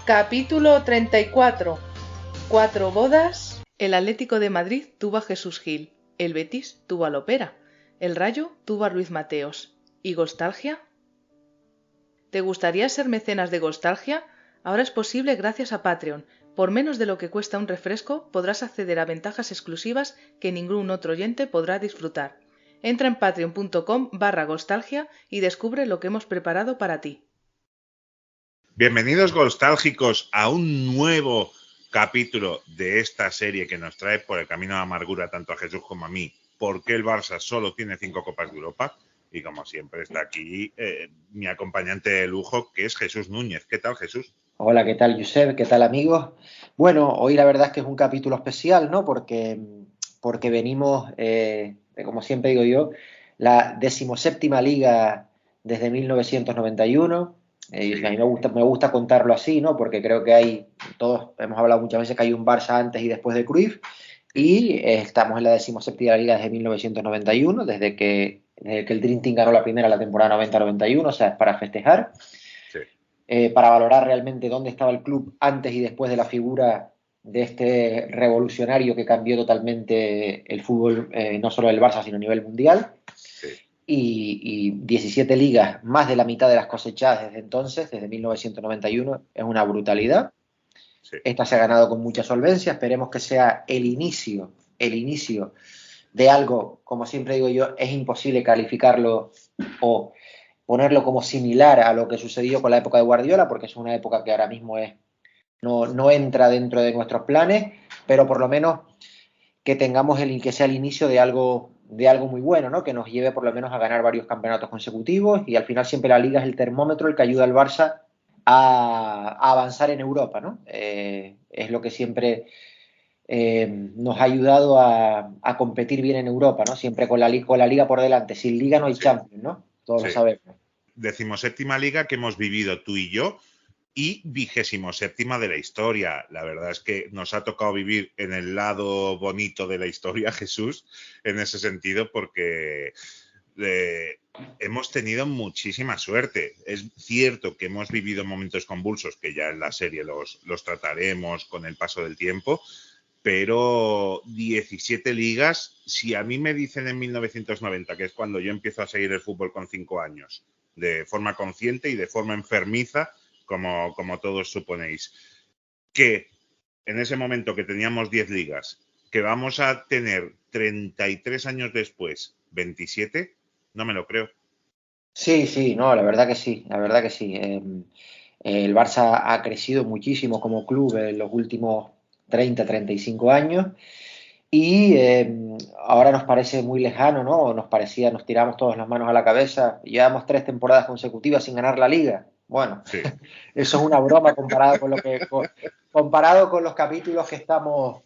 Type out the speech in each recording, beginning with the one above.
Capítulo 34. 4 bodas. El Atlético de Madrid tuvo a Jesús Gil, el Betis tuvo a Lopera, el Rayo tuvo a Ruiz Mateos. ¿Y Gostalgia? ¿Te gustaría ser mecenas de Gostalgia? Ahora es posible gracias a Patreon. Por menos de lo que cuesta un refresco, podrás acceder a ventajas exclusivas que ningún otro oyente podrá disfrutar. Entra en patreon.com/Gostalgia y descubre lo que hemos preparado para ti. Bienvenidos nostálgicos a un nuevo capítulo de esta serie que nos trae por el camino de amargura tanto a Jesús como a mí. ¿Por qué el Barça solo tiene 5 Copas de Europa? Y como siempre está aquí mi acompañante de lujo, que es Jesús Núñez. ¿Qué tal, Jesús? Hola, ¿qué tal, Josep? ¿Qué tal, amigos? Bueno, hoy la verdad es que es un capítulo especial, ¿no? Porque venimos, como siempre digo yo, la 17ª liga desde 1991. Sí. A mí me gusta contarlo así, ¿no? Porque creo que todos hemos hablado muchas veces que hay un Barça antes y después de Cruyff. Y estamos en la 17ª liga desde 1991, desde que el Dream Team ganó la primera la temporada 90-91, o sea, es para festejar. Sí. Para valorar realmente dónde estaba el club antes y después de la figura de este revolucionario que cambió totalmente el fútbol, no solo del Barça, sino a nivel mundial. Sí. Y 17 ligas, más de la mitad de las cosechadas desde entonces, desde 1991, es una brutalidad. Sí. Esta se ha ganado con mucha solvencia, esperemos que sea el inicio de algo, como siempre digo yo, es imposible calificarlo o ponerlo como similar a lo que sucedió con la época de Guardiola, porque es una época que ahora mismo no entra dentro de nuestros planes, pero por lo menos que tengamos que sea el inicio de algo muy bueno, ¿no? Que nos lleve por lo menos a ganar varios campeonatos consecutivos, y al final siempre la Liga es el termómetro, el que ayuda al Barça a avanzar en Europa, ¿no? Es lo que siempre nos ha ayudado a competir bien en Europa, ¿no? Siempre con la Liga por delante. Sin Liga no hay Champions, ¿no? Todos lo sabemos. 17ª liga que hemos vivido tú y yo, y 27ª de la historia. La verdad es que nos ha tocado vivir en el lado bonito de la historia, Jesús, en ese sentido, porque hemos tenido muchísima suerte. Es cierto que hemos vivido momentos convulsos, que ya en la serie los trataremos con el paso del tiempo, pero 17 ligas, si a mí me dicen en 1990, que es cuando yo empiezo a seguir el fútbol con 5 años, de forma consciente y de forma enfermiza, como todos suponéis, que en ese momento que teníamos 10 ligas, que vamos a tener 33 años después 27, no me lo creo. Sí, no, la verdad que sí. El Barça ha crecido muchísimo como club en los últimos 30-35 años, y ahora nos parece muy lejano, ¿no? Nos tiramos todas las manos a la cabeza. Llevamos 3 temporadas consecutivas sin ganar la Liga. Bueno, sí. Eso es una broma comparado con los capítulos que estamos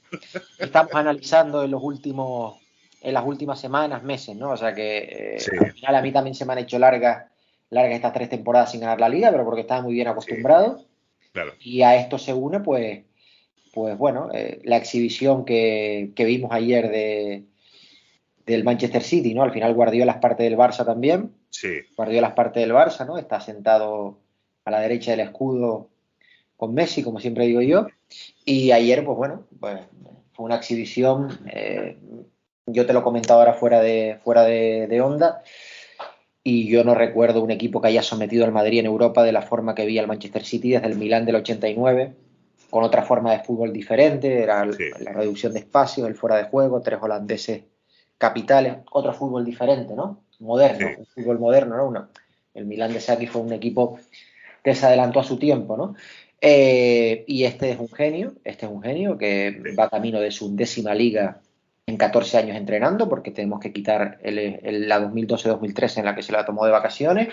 analizando en las últimas semanas, meses, ¿no? O sea que al final a mí también se me han hecho largas estas 3 temporadas sin ganar la Liga, pero porque estaba muy bien acostumbrado. Sí, claro. Y a esto se une, pues bueno, la exhibición que vimos ayer del Manchester City, ¿no? Al final Guardiola es parte del Barça también. Sí. Guardiola es parte del Barça, ¿no? Está sentado a la derecha del escudo con Messi, como siempre digo yo. Y ayer, pues bueno, fue una exhibición. Yo te lo he comentado ahora fuera de onda, y yo no recuerdo un equipo que haya sometido al Madrid en Europa de la forma que vi al Manchester City desde el Milán del 89, con otra forma de fútbol diferente. Era la reducción de espacio, el fuera de juego, 3 holandeses capitales, otro fútbol diferente, ¿no? Moderno, un fútbol moderno, ¿no? El Milán de Sarri fue un equipo que se adelantó a su tiempo, ¿no? Y este es un genio que va camino de su 10ª liga en 14 años entrenando, porque tenemos que quitar la 2012-2013 en la que se la tomó de vacaciones.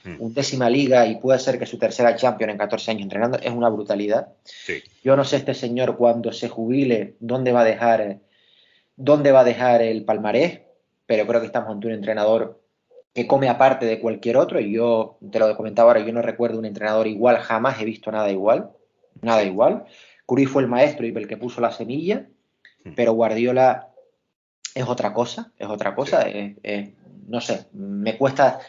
10ª liga, y puede ser que su 3ª Champions en 14 años entrenando. Es una brutalidad. Sí. Yo no sé este señor cuando se jubile dónde va a dejar el palmarés, pero creo que estamos ante un entrenador que come aparte de cualquier otro. Y yo te lo he comentado ahora, yo no recuerdo un entrenador igual, jamás he visto nada igual. Cruyff fue el maestro y el que puso la semilla, pero Guardiola es otra cosa. No sé, me cuesta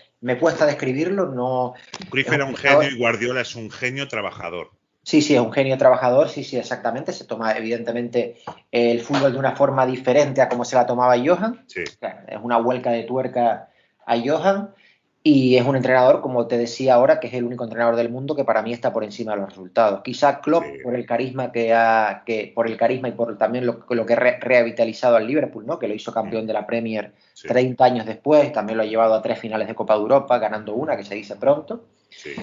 describirlo. No. Cruyff era un genio y Guardiola es un genio trabajador. Sí, sí, es un genio trabajador, sí, sí, exactamente. Se toma, evidentemente, el fútbol de una forma diferente a como se la tomaba Johan. Sí, O sea, es una vuelta de tuerca a Johan. Y es un entrenador, como te decía ahora, que es el único entrenador del mundo que para mí está por encima de los resultados. Quizá sí, Klopp por el carisma por el carisma y por también lo que ha revitalizado al Liverpool, ¿no? Que lo hizo campeón de la Premier sí, 30 años después, también lo ha llevado a 3 finales de Copa de Europa, ganando una, que se dice pronto. sí,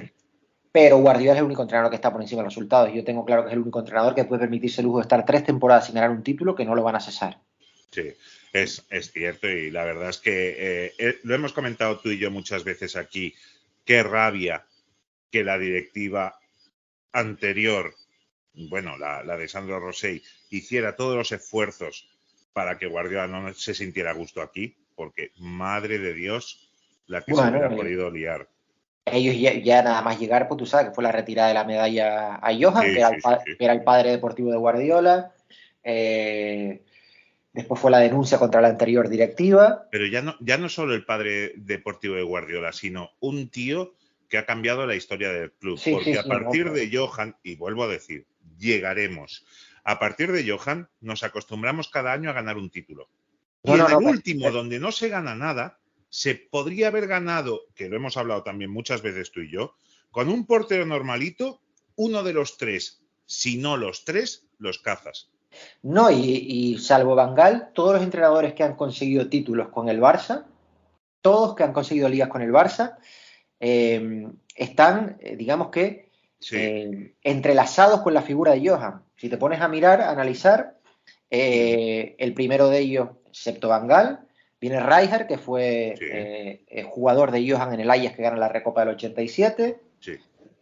Pero Guardiola es el único entrenador que está por encima de los resultados. Yo tengo claro que es el único entrenador que puede permitirse el lujo de estar 3 temporadas sin ganar un título que no lo van a cesar. sí. Es cierto y la verdad es que lo hemos comentado tú y yo muchas veces aquí. Qué rabia que la directiva anterior, bueno, la de Sandro Rosell, hiciera todos los esfuerzos para que Guardiola no se sintiera a gusto aquí, porque madre de Dios, la que se Bueno, hubiera podido liar. ellos ya nada más llegar, pues tú sabes que fue la retirada de la medalla a Johan, Sí, sí, sí, sí. que era el padre deportivo de Guardiola. Después fue la denuncia contra la anterior directiva. Pero ya no solo el padre deportivo de Guardiola, sino un tío que ha cambiado la historia del club. Sí, sí, Porque a sí, no, partir pues, de Johan, y vuelvo a decir, llegaremos. A partir de Johan nos acostumbramos cada año a ganar un título. no, Y no, en el no, último, donde no se gana nada, se podría haber ganado, que lo hemos hablado también muchas veces tú y yo, con un portero normalito, uno de los tres, si no los tres, los cazas. no, y salvo Bangal, todos los entrenadores que han conseguido títulos con el Barça, todos que han conseguido ligas con el Barça, están, digamos que, Sí. entrelazados con la figura de Johan. Si te pones a mirar, a analizar, Mm, el primero de ellos, excepto Bangal, viene Rijkaard, que fue sí, jugador de Johan en el Ajax que gana la Recopa del 87. sí,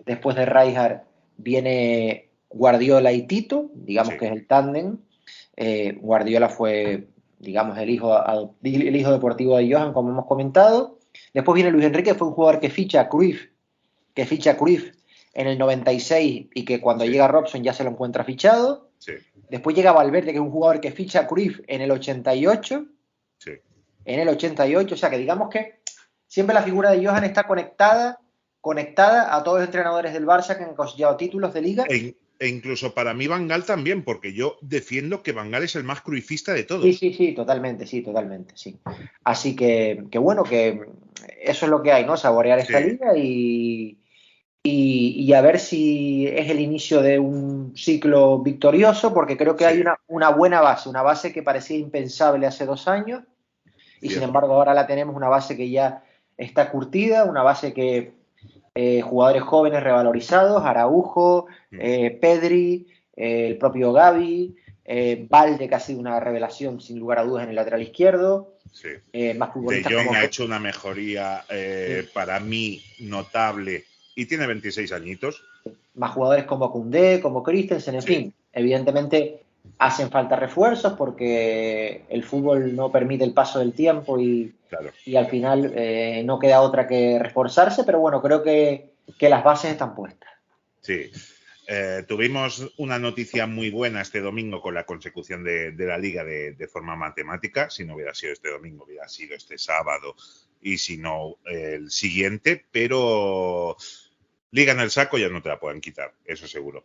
Después de Rijkaard viene Guardiola y Tito, digamos sí, que es el tándem. Guardiola fue, digamos, el hijo deportivo de Johan, como hemos comentado. Después viene Luis Enrique, fue un jugador que ficha a Cruyff en el 96 y que cuando sí, llega Robson ya se lo encuentra fichado. sí, Después llega Valverde, que es un jugador que ficha a Cruyff en el 88. sí. En el 88, o sea que digamos que siempre la figura de Johan está conectada a todos los entrenadores del Barça que han consiguido títulos de liga. E incluso para mí Van Gaal también, porque yo defiendo que Van Gaal es el más cruifista de Sí, todos. sí, sí, totalmente, sí. Así que bueno, que eso es lo que hay, ¿no? Saborear esta Sí, liga y a ver si es el inicio de un ciclo victorioso, porque creo que hay sí, una buena base, una base que parecía impensable hace 2 años, y sin cierto. embargo ahora la tenemos, una base que ya está curtida, una base que jugadores jóvenes revalorizados, Araujo, Mm, Pedri, el propio Gavi, Valde, que ha sido una revelación sin lugar a dudas en el lateral izquierdo, sí. más De futbolistas Jong como ha hecho una mejoría para mí notable y tiene 26 añitos. más jugadores como Koundé, como Christensen, en Sí, fin, evidentemente hacen falta refuerzos porque el fútbol no permite el paso del tiempo claro. y al final no queda otra que reforzarse, pero bueno, creo que las bases están puestas. Sí. Tuvimos una noticia muy buena este domingo con la consecución de la liga de forma matemática. Si no hubiera sido este domingo, hubiera sido este sábado y si no, el siguiente. Pero liga en el saco ya no te la pueden quitar, eso seguro.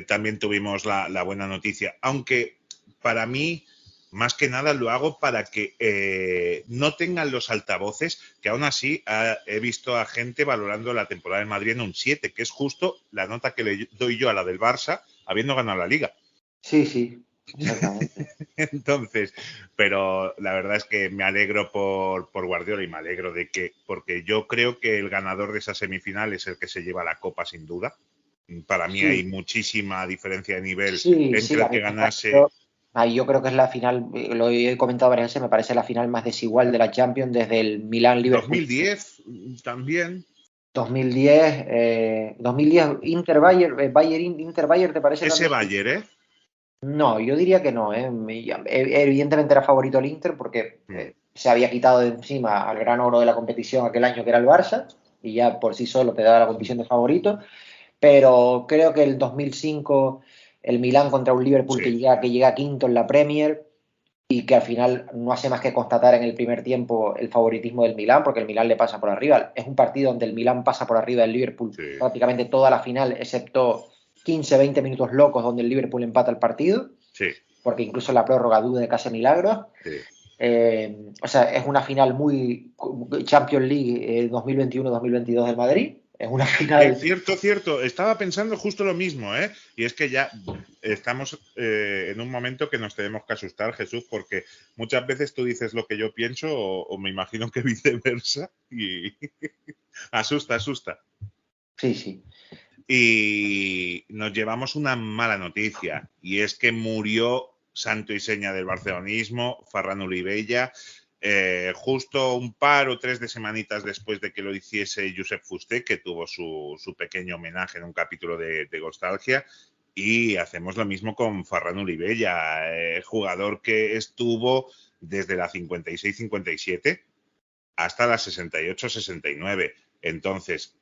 También tuvimos la buena noticia, aunque para mí, más que nada, lo hago para que no tengan los altavoces, que aún así he visto a gente valorando la temporada de Madrid en un 7, que es justo la nota que le doy yo a la del Barça, habiendo ganado la liga. Sí, sí, exactamente. Entonces, pero la verdad es que me alegro por Guardiola y me alegro de que, porque yo creo que el ganador de esa semifinal es el que se lleva la copa sin duda. Para mí hay Sí, muchísima diferencia de nivel sí, entre sí, a el mí que ganase yo creo que es la final, lo he comentado varias veces, me parece la final más desigual de la Champions desde el Milán-Liverpool 2010 también. 2010, 2010 Inter-Bayern, Inter-Bayern, ¿te parece Ese también? Bayern, ¿eh? No, yo diría que no, ¿eh? Evidentemente era favorito el Inter porque Mm, se había quitado de encima al gran oro de la competición aquel año que era el Barça y ya por sí solo te daba la competición de favorito, pero creo que el 2005 el Milán contra un Liverpool sí, que llega quinto en la Premier y que al final no hace más que constatar en el primer tiempo el favoritismo del Milán, porque el Milán le pasa por arriba. Es un partido donde el Milán pasa por arriba del Liverpool sí, prácticamente toda la final, excepto 15, 20 minutos locos donde el Liverpool empata el partido, Sí, porque incluso la prórroga duda de casi milagros. sí. O sea, es una final muy Champions League 2021-2022 del Madrid. Es una final. Cierto, cierto. Estaba pensando justo lo mismo, ¿eh? Y es que ya estamos en un momento que nos tenemos que asustar, Jesús, porque muchas veces tú dices lo que yo pienso o me imagino que viceversa y asusta, asusta. Sí, sí. Y nos llevamos una mala noticia y es que murió santo y seña del barcelonismo, Ferran Olivella, justo un par o tres de semanitas después de que lo hiciese Josep Fuster, que tuvo su pequeño homenaje en un capítulo de Nostalgia. Y hacemos lo mismo con Ferran Olivella, jugador que estuvo desde la 56-57 hasta la 68-69. Entonces,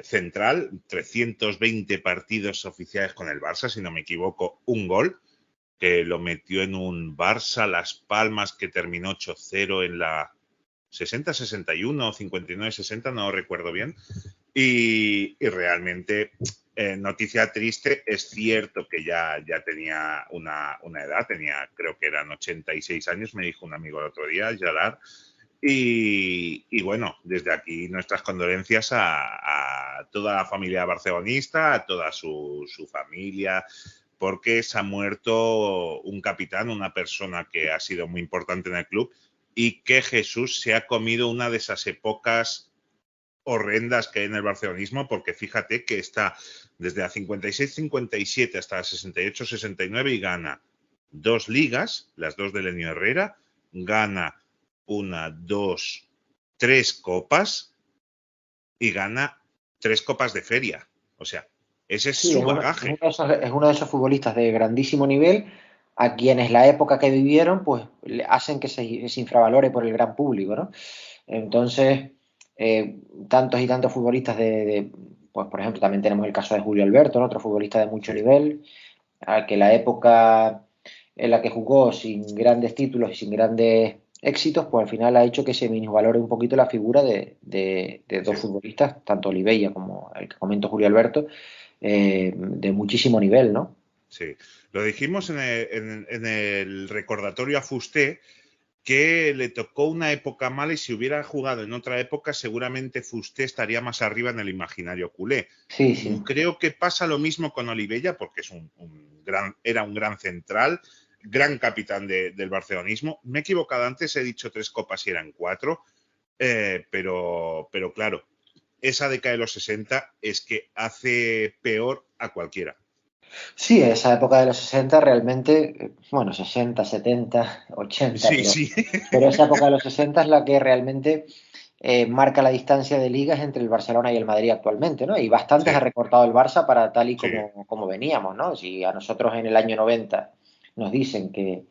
central, 320 partidos oficiales con el Barça, si no me equivoco, un gol, que lo metió en un Barça Las Palmas que terminó 8-0 en la 60-61 o 59-60, no recuerdo bien. Y realmente, noticia triste, es cierto que ya tenía una edad, creo que eran 86 años, me dijo un amigo el otro día, Gerard. Y bueno, desde aquí nuestras condolencias a toda la familia barcelonista, a toda su familia, porque se ha muerto un capitán, una persona que ha sido muy importante en el club y que Jesús se ha comido una de esas épocas horrendas que hay en el barcelonismo, porque fíjate que está desde la 56-57 hasta la 68-69 y gana 2 ligas, las 2 de Lenio Herrera, gana 1, 2, 3 copas y gana 3 copas de feria. O sea, ese es Sí, su bagaje. es uno de esos futbolistas de grandísimo nivel a quienes la época que vivieron pues hacen que se infravalore por el gran público, ¿no? Entonces, tantos y tantos futbolistas pues por ejemplo, también tenemos el caso de Julio Alberto, ¿no? Otro futbolista de mucho Sí. nivel, a que la época en la que jugó sin grandes títulos y sin grandes éxitos, pues al final ha hecho que se minusvalore un poquito la figura de dos Sí. futbolistas, tanto Olivella como el que comento Julio Alberto, de muchísimo nivel, ¿no? Sí, lo dijimos en el recordatorio a Fusté, que le tocó una época mala y si hubiera jugado en otra época seguramente Fusté estaría más arriba en el imaginario culé. Sí, sí. Creo que pasa lo mismo con Olivella porque es era un gran central, gran capitán del barcelonismo. Me he equivocado antes, he dicho 3 copas y eran 4, pero claro, esa década de los 60 es que hace peor a cualquiera. Sí, esa época de los 60 realmente, bueno, 60, 70, 80, Sí, sí. pero esa época de los 60 es la que realmente marca la distancia de ligas entre el Barcelona y el Madrid actualmente, ¿no? Y bastantes Sí, ha recortado el Barça para tal y sí, como veníamos, ¿no? Si a nosotros en el año 90 nos dicen que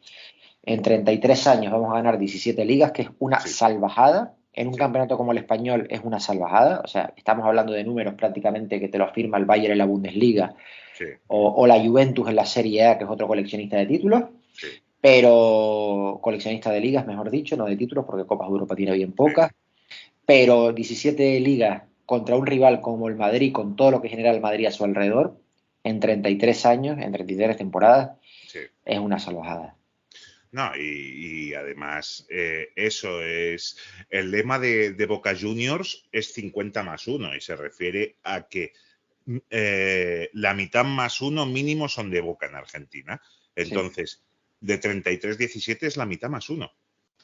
en 33 años vamos a ganar 17 ligas, que es una sí, salvajada. En un sí, campeonato como el español es una salvajada. O sea, estamos hablando de números prácticamente que te los firma el Bayern en la Bundesliga sí, o la Juventus en la Serie A, que es otro coleccionista de títulos. sí, Pero coleccionista de ligas, mejor dicho, no de títulos, porque Copas de Europa tiene bien sí, pocas. Pero 17 ligas contra un rival como el Madrid, con todo lo que genera el Madrid a su alrededor, en 33 años, en 33 temporadas, sí. es una salvajada. No, y además eso es el lema de Boca Juniors es 50+1 y se refiere a que la mitad más uno mínimo son de Boca en Argentina. Sí, Entonces, de 33-17 es la mitad más uno.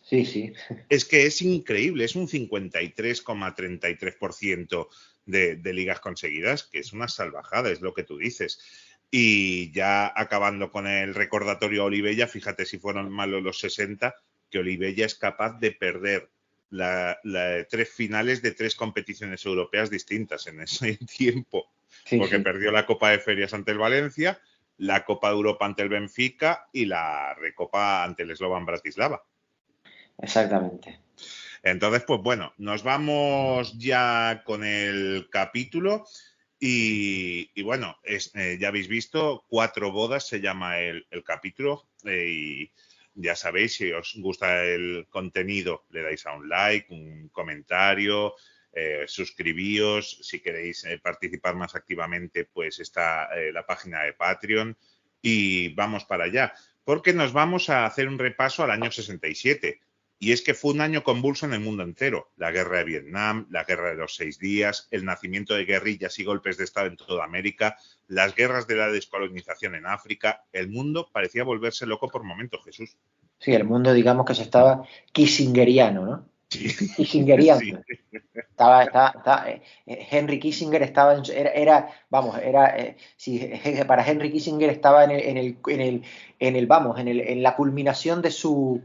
sí, sí. Es que es increíble, es un 53,33% de ligas conseguidas, que es una salvajada, es lo que tú dices. Y ya acabando con el recordatorio a Olivella, fíjate si fueron malos los 60, que Olivella es capaz de perder 3 finales de 3 competiciones europeas distintas en ese tiempo, Sí, porque sí, perdió la Copa de Ferias ante el Valencia, la Copa de Europa ante el Benfica y la Recopa ante el Slovan Bratislava. exactamente. Entonces, pues bueno, nos vamos ya con el capítulo y bueno, ya habéis visto, 4 bodas se llama el capítulo y ya sabéis, si os gusta el contenido, le dais a un like, un comentario, suscribíos, si queréis participar más activamente, pues está la página de Patreon y vamos para allá, porque nos vamos a hacer un repaso al año 67. Y es que fue un año convulso en el mundo entero. La guerra de Vietnam, la guerra de los 6 días, el nacimiento de guerrillas y golpes de Estado en toda América, las guerras de la descolonización en África. El mundo parecía volverse loco por momentos, Jesús. Sí, el mundo, digamos que se estaba kissingeriano, ¿no? Sí. Kissingeriano. Sí. Henry Kissinger estaba para Henry Kissinger estaba en la culminación de su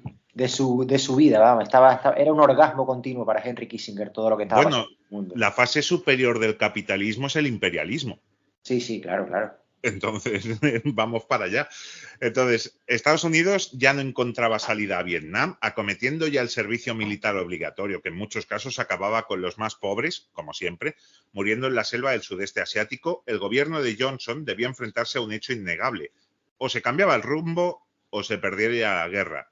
vida, vamos, era un orgasmo continuo para Henry Kissinger todo lo que estaba Bueno, pasando en el mundo. la fase superior del capitalismo es el imperialismo. Sí, claro. Entonces, vamos para allá. Entonces, Estados Unidos ya no encontraba salida a Vietnam, acometiendo ya el servicio militar obligatorio, que en muchos casos acababa con los más pobres, como siempre, muriendo en la selva del sudeste asiático. El gobierno de Johnson debía enfrentarse a un hecho innegable. O se cambiaba el rumbo o se perdería la guerra.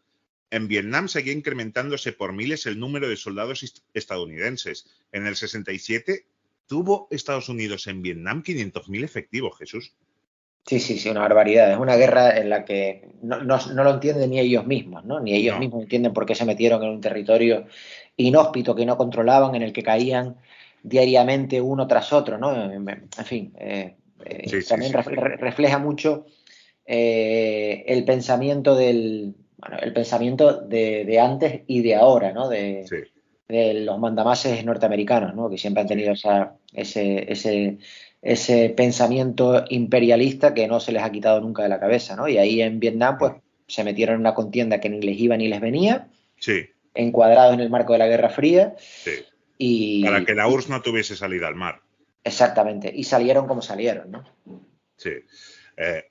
En Vietnam seguía incrementándose por miles el número de soldados estadounidenses. En el 67 tuvo Estados Unidos en Vietnam 500.000 efectivos, Jesús. Sí, una barbaridad. Es una guerra en la que no lo entienden ni ellos mismos, ¿no? Ni ellos mismos entienden por qué se metieron en un territorio inhóspito que no controlaban, en el que caían diariamente uno tras otro, ¿no? En fin, también refleja mucho el pensamiento el pensamiento de antes y de ahora, ¿no? De los mandamases norteamericanos, ¿no? Que siempre han tenido ese pensamiento imperialista que no se les ha quitado nunca de la cabeza, ¿no? Y ahí en Vietnam, pues, se metieron en una contienda que ni les iba ni les venía, encuadrados en el marco de la Guerra Fría. Para que la URSS no tuviese salida al mar. Exactamente, y salieron como salieron, ¿no? Sí.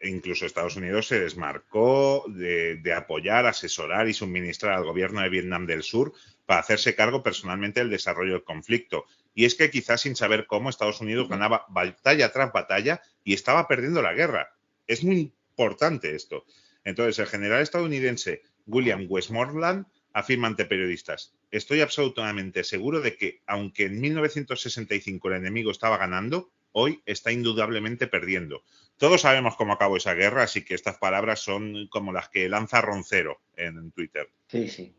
Incluso Estados Unidos se desmarcó de apoyar, asesorar y suministrar al gobierno de Vietnam del Sur para hacerse cargo personalmente del desarrollo del conflicto. Y es que quizás sin saber cómo, Estados Unidos ganaba batalla tras batalla y estaba perdiendo la guerra. Es muy importante esto. Entonces, el general estadounidense William Westmoreland afirma ante periodistas: estoy absolutamente seguro de que, aunque en 1965 el enemigo estaba ganando, hoy está indudablemente perdiendo. Todos sabemos cómo acabó esa guerra, así que estas palabras son como las que lanza Roncero en Twitter. Sí.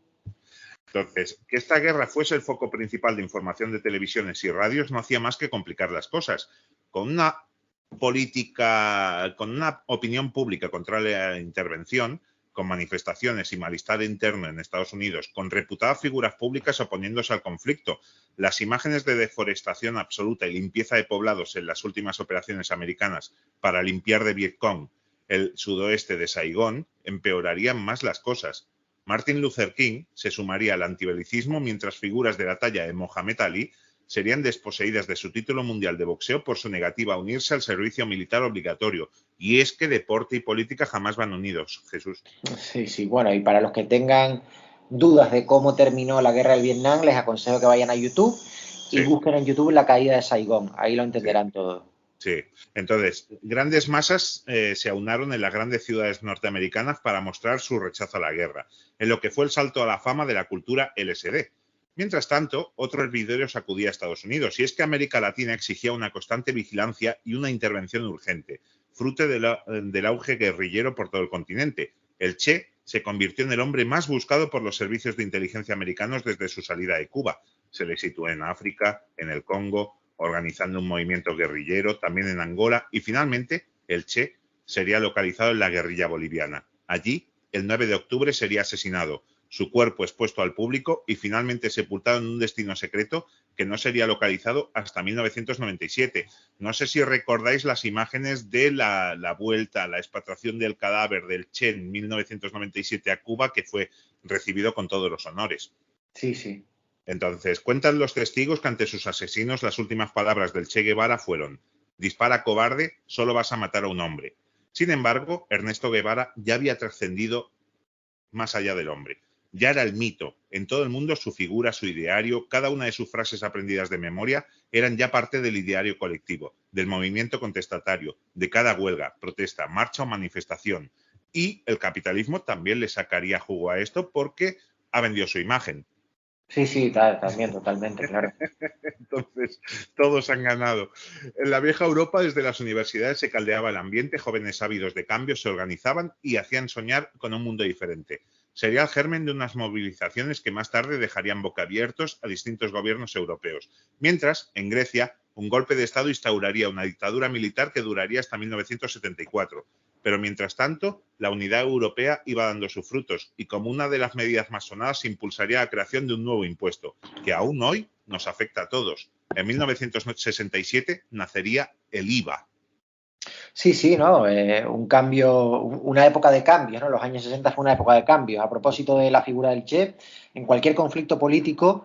Entonces, que esta guerra fuese el foco principal de información de televisiones y radios no hacía más que complicar las cosas. Con una política, con una opinión pública contraria a la intervención, con manifestaciones y malestar interno en Estados Unidos, con reputadas figuras públicas oponiéndose al conflicto, las imágenes de deforestación absoluta y limpieza de poblados en las últimas operaciones americanas para limpiar de Vietcong el sudoeste de Saigón empeorarían más las cosas. Martin Luther King se sumaría al antibelicismo, mientras figuras de la talla de Mohamed Ali serían desposeídas de su título mundial de boxeo por su negativa a unirse al servicio militar obligatorio. Y es que deporte y política jamás van unidos, Jesús. Sí. Bueno, y para los que tengan dudas de cómo terminó la guerra del Vietnam, les aconsejo que vayan a YouTube y busquen en YouTube la caída de Saigón. Ahí lo entenderán todo. Sí, entonces, grandes masas se aunaron en las grandes ciudades norteamericanas para mostrar su rechazo a la guerra, en lo que fue el salto a la fama de la cultura LSD. Mientras tanto, otro hervidero sacudía a Estados Unidos, y es que América Latina exigía una constante vigilancia y una intervención urgente, fruto del auge guerrillero por todo el continente. El Che se convirtió en el hombre más buscado por los servicios de inteligencia americanos desde su salida de Cuba. Se le situó en África, en el Congo, organizando un movimiento guerrillero, también en Angola, y finalmente el Che sería localizado en la guerrilla boliviana. Allí, el 9 de octubre sería asesinado, su cuerpo expuesto al público y finalmente sepultado en un destino secreto que no sería localizado hasta 1997. No sé si recordáis las imágenes de la vuelta, la expatriación del cadáver del Che en 1997 a Cuba, que fue recibido con todos los honores. Sí. Entonces, cuentan los testigos que ante sus asesinos las últimas palabras del Che Guevara fueron: dispara, cobarde, solo vas a matar a un hombre. Sin embargo, Ernesto Guevara ya había trascendido más allá del hombre. Ya era el mito. En todo el mundo su figura, su ideario, cada una de sus frases aprendidas de memoria eran ya parte del ideario colectivo, del movimiento contestatario, de cada huelga, protesta, marcha o manifestación. Y el capitalismo también le sacaría jugo a esto porque ha vendido su imagen. Sí, sí, también, totalmente, claro. Entonces, todos han ganado. En la vieja Europa, desde las universidades se caldeaba el ambiente, jóvenes ávidos de cambio se organizaban y hacían soñar con un mundo diferente. Sería el germen de unas movilizaciones que más tarde dejarían boquiabiertos a distintos gobiernos europeos. Mientras, en Grecia, un golpe de Estado instauraría una dictadura militar que duraría hasta 1974. Pero mientras tanto, la unidad europea iba dando sus frutos y como una de las medidas más sonadas se impulsaría la creación de un nuevo impuesto, que aún hoy nos afecta a todos. En 1967 nacería el IVA. Sí, sí, ¿no? Un cambio, una época de cambios, ¿no? Los años 60 fue una época de cambios. A propósito de la figura del Che, en cualquier conflicto político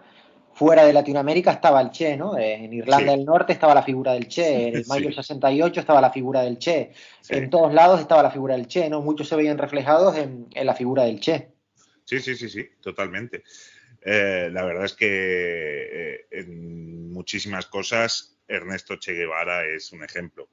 fuera de Latinoamérica estaba el Che, ¿no? En Irlanda Sí, del Norte estaba la figura del Che, en el mayo del sí, 68 estaba la figura del Che, sí. en todos lados estaba la figura del Che, ¿no? Muchos se veían reflejados en la figura del Che. Sí, sí, sí, sí, totalmente. La verdad es que en muchísimas cosas Ernesto Che Guevara es un ejemplo.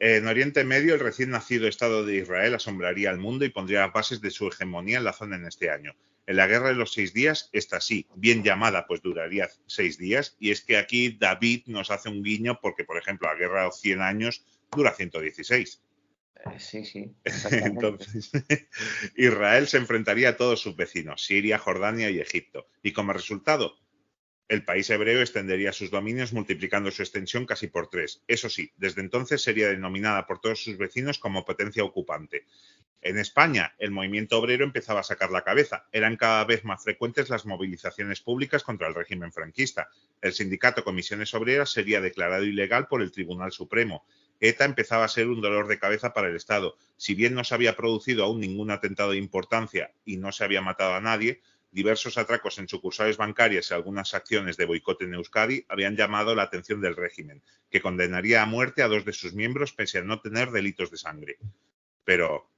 En Oriente Medio, el recién nacido Estado de Israel asombraría al mundo y pondría las bases de su hegemonía en la zona en este año. En la Guerra de los 6 días, esta sí, bien llamada, pues duraría 6 días, y es que aquí David nos hace un guiño porque, por ejemplo, la Guerra de los 100 años dura 116. Sí, sí, exactamente. Entonces, Israel se enfrentaría a todos sus vecinos, Siria, Jordania y Egipto, y como resultado, el país hebreo extendería sus dominios multiplicando su extensión casi por 3. Eso sí, desde entonces sería denominada por todos sus vecinos como potencia ocupante. En España, el movimiento obrero empezaba a sacar la cabeza. Eran cada vez más frecuentes las movilizaciones públicas contra el régimen franquista. El sindicato Comisiones Obreras sería declarado ilegal por el Tribunal Supremo. ETA empezaba a ser un dolor de cabeza para el Estado. Si bien no se había producido aún ningún atentado de importancia y no se había matado a nadie, diversos atracos en sucursales bancarias y algunas acciones de boicot en Euskadi habían llamado la atención del régimen, que condenaría a muerte a 2 de sus miembros pese a no tener delitos de sangre. Pero,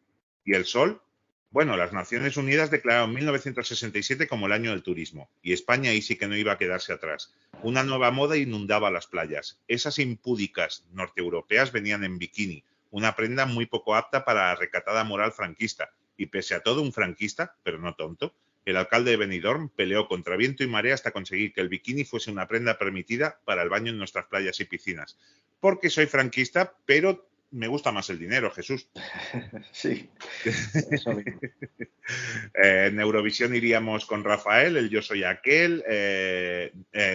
¿y el sol? Bueno, las Naciones Unidas declararon 1967 como el año del turismo, y España ahí sí que no iba a quedarse atrás. Una nueva moda inundaba las playas. Esas impúdicas norteeuropeas venían en bikini, una prenda muy poco apta para la recatada moral franquista, y pese a todo un franquista, pero no tonto, el alcalde de Benidorm peleó contra viento y marea hasta conseguir que el bikini fuese una prenda permitida para el baño en nuestras playas y piscinas. Porque soy franquista, pero me gusta más el dinero, Jesús. Sí, eso mismo. En Eurovisión iríamos con Rafael, el Yo Soy Aquel.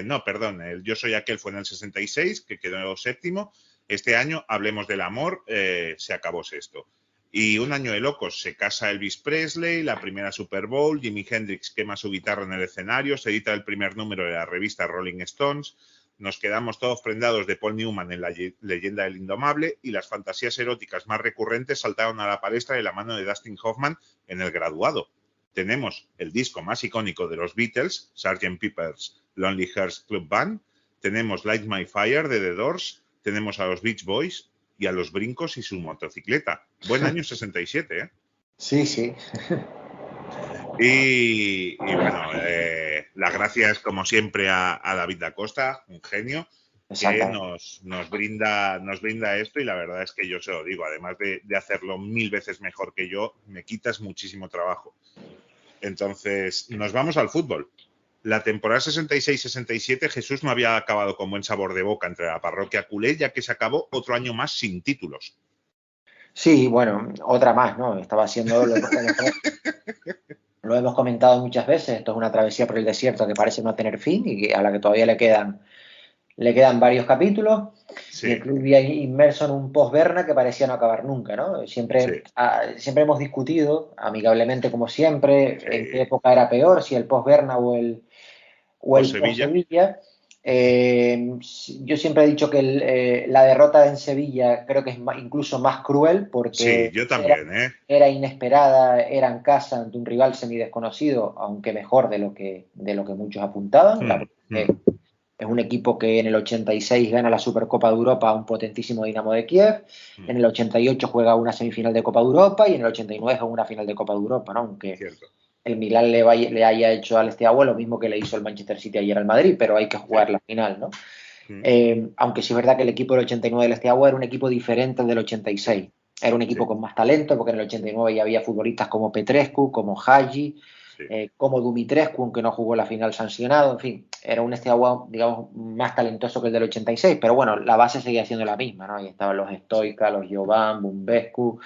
No, perdón, el Yo Soy Aquel fue en el 66, que quedó séptimo. Este año, Hablemos del Amor, se acabó sexto. Y un año de locos, se casa Elvis Presley, la primera Super Bowl, Jimi Hendrix quema su guitarra en el escenario, se edita el primer número de la revista Rolling Stones, nos quedamos todos prendados de Paul Newman en la leyenda del Indomable y las fantasías eróticas más recurrentes saltaron a la palestra de la mano de Dustin Hoffman en El Graduado. Tenemos el disco más icónico de los Beatles, Sgt. Pepper's Lonely Hearts Club Band, tenemos Light My Fire de The Doors, tenemos a los Beach Boys y a los Brincos y su motocicleta. Buen año 67, ¿eh? Sí, sí. Y bueno, las gracias como siempre a David da Costa, un genio, que Exactamente. nos brinda esto y la verdad es que yo se lo digo, además de hacerlo 1000 veces mejor que yo, me quitas muchísimo trabajo. Entonces, nos vamos al fútbol. La temporada 66-67 Jesús no había acabado con buen sabor de boca entre la parroquia culé, ya que se acabó otro año más sin títulos. Sí, bueno, otra más, ¿no? Estaba haciendo, lo hemos comentado muchas veces, esto es una travesía por el desierto que parece no tener fin y a la que todavía le quedan varios capítulos y el Sí, club vive inmerso en un post-Berna que parecía no acabar nunca, ¿no? Siempre, sí, siempre hemos discutido, amigablemente como siempre, en qué sí. época era peor, si el post-Berna o ¿O el Sevilla? post-Sevilla. Yo siempre he dicho que la derrota en Sevilla creo que es incluso más cruel Sí, porque yo también, ¿eh? era inesperada, era en casa ante un rival semidesconocido, aunque mejor de lo que muchos apuntaban. Hmm, hmm, Es un equipo que en el 86 gana la Supercopa de Europa a un potentísimo Dinamo de Kiev, hmm. en el 88 juega una semifinal de Copa de Europa y en el 89 juega una final de Copa de Europa, ¿no? Aunque Cierto. el Milan le haya hecho al Steaua lo mismo que le hizo el Manchester City ayer al Madrid, pero hay que Sí. jugar la final, ¿no? Hmm, Aunque sí es verdad que el equipo del 89 del Steaua era un equipo diferente del sí, 86. Era un equipo sí, con más talento, porque en el 89 ya había futbolistas como Petrescu, como Hagi, sí. como Dumitrescu, aunque no jugó la final sancionado, en fin, era un Steaua, digamos, más talentoso que el del 86, pero bueno, la base seguía siendo la misma, ¿no? Ahí estaban los Stoica, los Jovan, Bumbescu,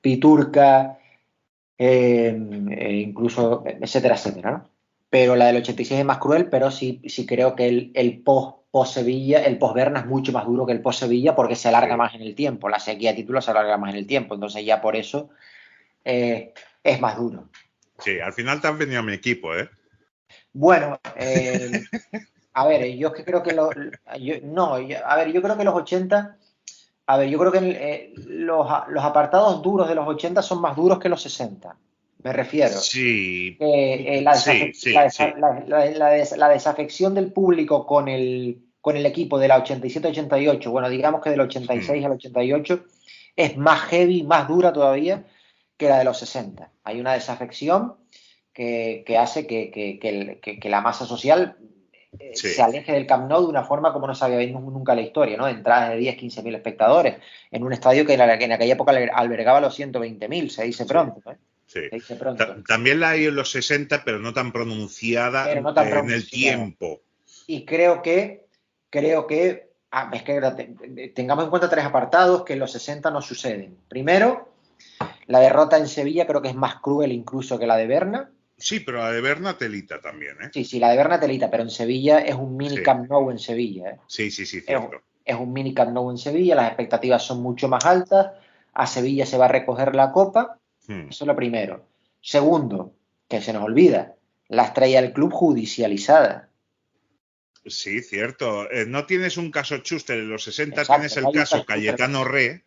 Piturca, incluso, etcétera, etcétera, ¿no? Pero la del 86 es más cruel, pero sí creo que el post-Sevilla, el post-Berna es mucho más duro que el post-Sevilla porque se alarga más en el tiempo, la sequía de títulos se alarga más en el tiempo, entonces ya por eso es más duro. Sí, al final te has venido a mi equipo, ¿eh? Bueno, a ver, yo es que creo que yo creo que los 80, a ver, yo creo que los apartados duros de los 80 son más duros que los 60, me refiero. Sí, La, sí, desafe- sí, sí. la desafección del público con el equipo de la 87-88, bueno, digamos que del 86 al 88, es más heavy, más dura todavía que la de los 60. Hay una desafección que hace que la masa social Sí. se aleje del Camp Nou de una forma como no se había visto nunca en la historia, ¿no? Entradas de 10, 15 mil espectadores en un estadio que en aquella época albergaba los 120.000, se dice Sí, pronto, ¿eh? sí. Se dice pronto. También la hay en los 60, pero no tan pronunciada Pero no tan en el pronunciada. tiempo. Y es que tengamos en cuenta tres apartados que en los 60 no suceden. Primero, la derrota en Sevilla creo que es más cruel incluso que la de Berna. Sí, pero la de Berna telita también, ¿eh? Sí, la de Berna telita, pero en Sevilla es un mini Sí, Camp Nou en Sevilla, ¿eh? sí, sí, sí, cierto. Es un mini Camp Nou en Sevilla, las expectativas son mucho más altas, a Sevilla se va a recoger la copa, eso es lo primero. Segundo, que se nos olvida, la estrella del club judicializada. Sí, cierto. No tienes un caso Schuster en los 60, tienes Exacto, no el hay un caso caso súper. Cayetano Re,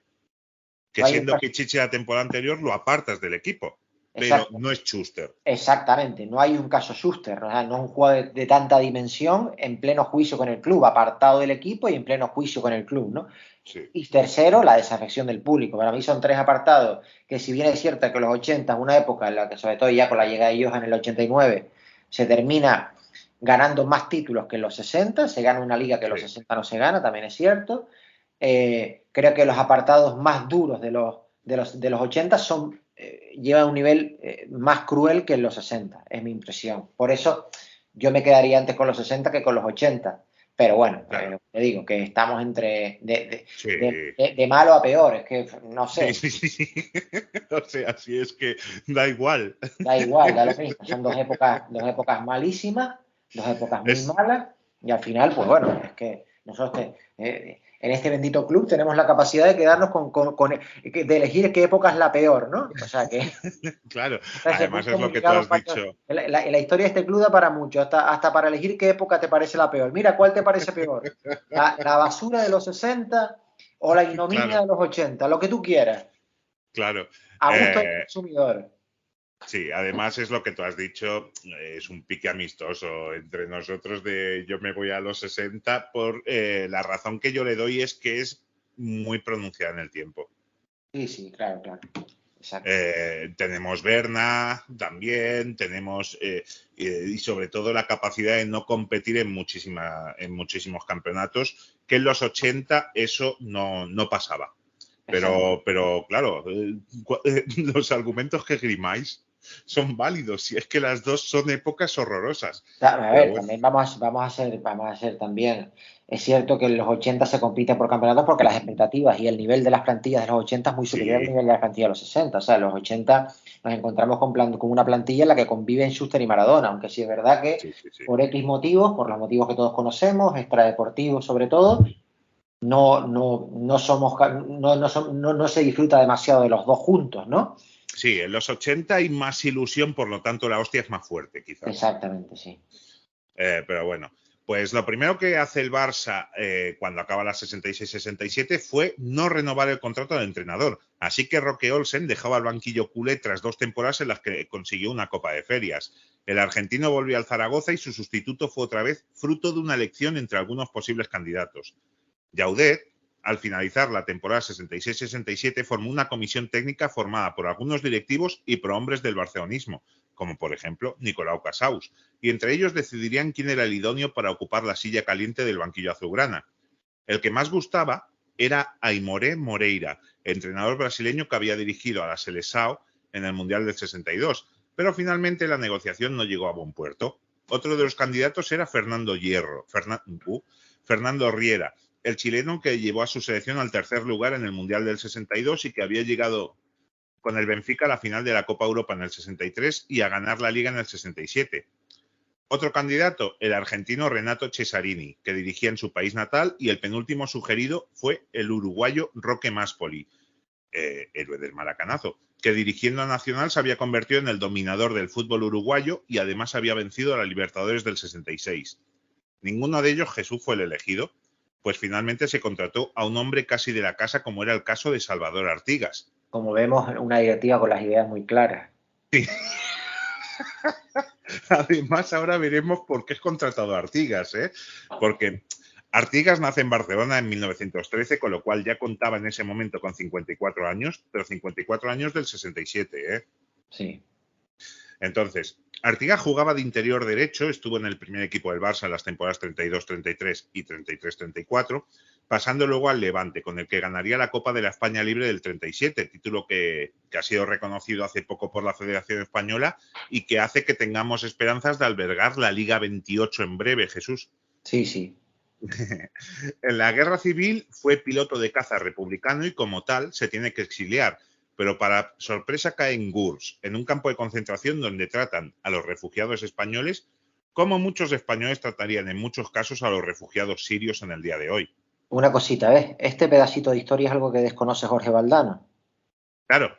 que No hay un siendo caso. Pichichi la temporada anterior lo apartas del equipo, pero Exacto, no es Schuster. exactamente, no hay un caso Schuster, ¿no? O sea, no es un jugador de tanta dimensión en pleno juicio con el club, apartado del equipo y en pleno juicio con el club, ¿no? Sí, Y tercero, la desafección del público. Para mí son tres apartados que, si bien es cierto que los 80 es una época en la que, sobre todo ya con la llegada de Johan en el 89, se termina ganando más títulos que en los 60, se gana una liga que en los sí. 60 no se gana, también es cierto. Creo que los apartados más duros de los 80 llevan un nivel más cruel que en los 60, es mi impresión. Por eso yo me quedaría antes con los 60 que con los 80. Pero bueno, Claro. te digo que estamos entre Sí. de malo a peor, es que no Sí, sé, sí, sí. O sea, así es que da igual. da igual, da lo mismo. Son dos épocas malísimas, dos épocas muy Es, malas, y al final, pues bueno, es que nosotros en este bendito club tenemos la capacidad de quedarnos de elegir qué época es la peor, ¿no? O sea que claro, hasta ese además punto es hemos lo que tú llegado, has Pacho. dicho. En la historia de este club da para mucho, hasta para elegir qué época te parece la peor. Mira, ¿cuál te parece peor? La basura de los 60 o la ignominia Claro, de los 80, lo que tú quieras. claro. A gusto del Eh, consumidor. sí, además es lo que tú has dicho, es un pique amistoso entre nosotros de yo me voy a los 60 por la razón que yo le doy es que es muy pronunciada en el tiempo. Sí, sí, claro, claro. Exacto. Tenemos Berna también, tenemos y sobre todo la capacidad de no competir en muchísimos campeonatos, que en los 80 eso no pasaba. Exacto. Pero claro, los argumentos que grimáis son válidos, si es que las dos son épocas horrorosas. A Pero ver, bueno, también vamos a ser también. Es cierto que en los 80 se compite por campeonatos porque las expectativas y el nivel de las plantillas de los 80 es muy superior al sí, nivel de las plantillas de los 60. O sea, en los 80 nos encontramos con una plantilla en la que conviven Schuster y Maradona, aunque sí es verdad que sí, sí, sí. por X motivos, por los motivos que todos conocemos, extradeportivos sobre todo, no somos, no se disfruta demasiado de los dos juntos, ¿no? Sí, en los 80 hay más ilusión, por lo tanto la hostia es más fuerte, quizá. Exactamente, sí. Pero bueno, pues lo primero que hace el Barça cuando acaba la 66-67 fue no renovar el contrato del entrenador. Así que Roque Olsen dejaba el banquillo culé tras 2 temporadas en las que consiguió una Copa de Ferias. El argentino volvió al Zaragoza y su sustituto fue otra vez fruto de una elección entre algunos posibles candidatos. Llaudet, al finalizar la temporada 66-67, formó una comisión técnica formada por algunos directivos y prohombres del barcelonismo, como por ejemplo Nicolau Cassaus, y entre ellos decidirían quién era el idóneo para ocupar la silla caliente del banquillo azulgrana. El que más gustaba era Aimoré Moreira, entrenador brasileño que había dirigido a la Seleção en el Mundial del 62, pero finalmente la negociación no llegó a buen puerto. Otro de los candidatos era Fernando Riera, el chileno que llevó a su selección al tercer lugar en el Mundial del 62 y que había llegado con el Benfica a la final de la Copa Europa en el 63 y a ganar la Liga en el 67. Otro candidato, el argentino Renato Cesarini, que dirigía en su país natal, y el penúltimo sugerido fue el uruguayo Roque Máspoli, héroe del maracanazo, que dirigiendo a Nacional se había convertido en el dominador del fútbol uruguayo y además había vencido a la Libertadores del 66. Ninguno de ellos, Jesús, fue el elegido, pues finalmente se contrató a un hombre casi de la casa, como era el caso de Salvador Artigas. Como vemos, una directiva con las ideas muy claras. Sí. Además, ahora veremos por qué es contratado a Artigas, porque Artigas nace en Barcelona en 1913, con lo cual ya contaba en ese momento con 54 años, pero 54 años del 67, Sí. Entonces, Artigas jugaba de interior derecho, estuvo en el primer equipo del Barça en las temporadas 32-33 y 33-34, pasando luego al Levante, con el que ganaría la Copa de la España Libre del 37, título que ha sido reconocido hace poco por la Federación Española y que hace que tengamos esperanzas de albergar la Liga 28 en breve, Jesús. Sí, sí. En la Guerra Civil fue piloto de caza republicano y como tal se tiene que exiliar, pero para sorpresa cae en Gurs, en un campo de concentración donde tratan a los refugiados españoles como muchos españoles tratarían en muchos casos a los refugiados sirios en el día de hoy. Una cosita, ¿ves? Este pedacito de historia es algo que desconoce Jorge Valdano. Claro,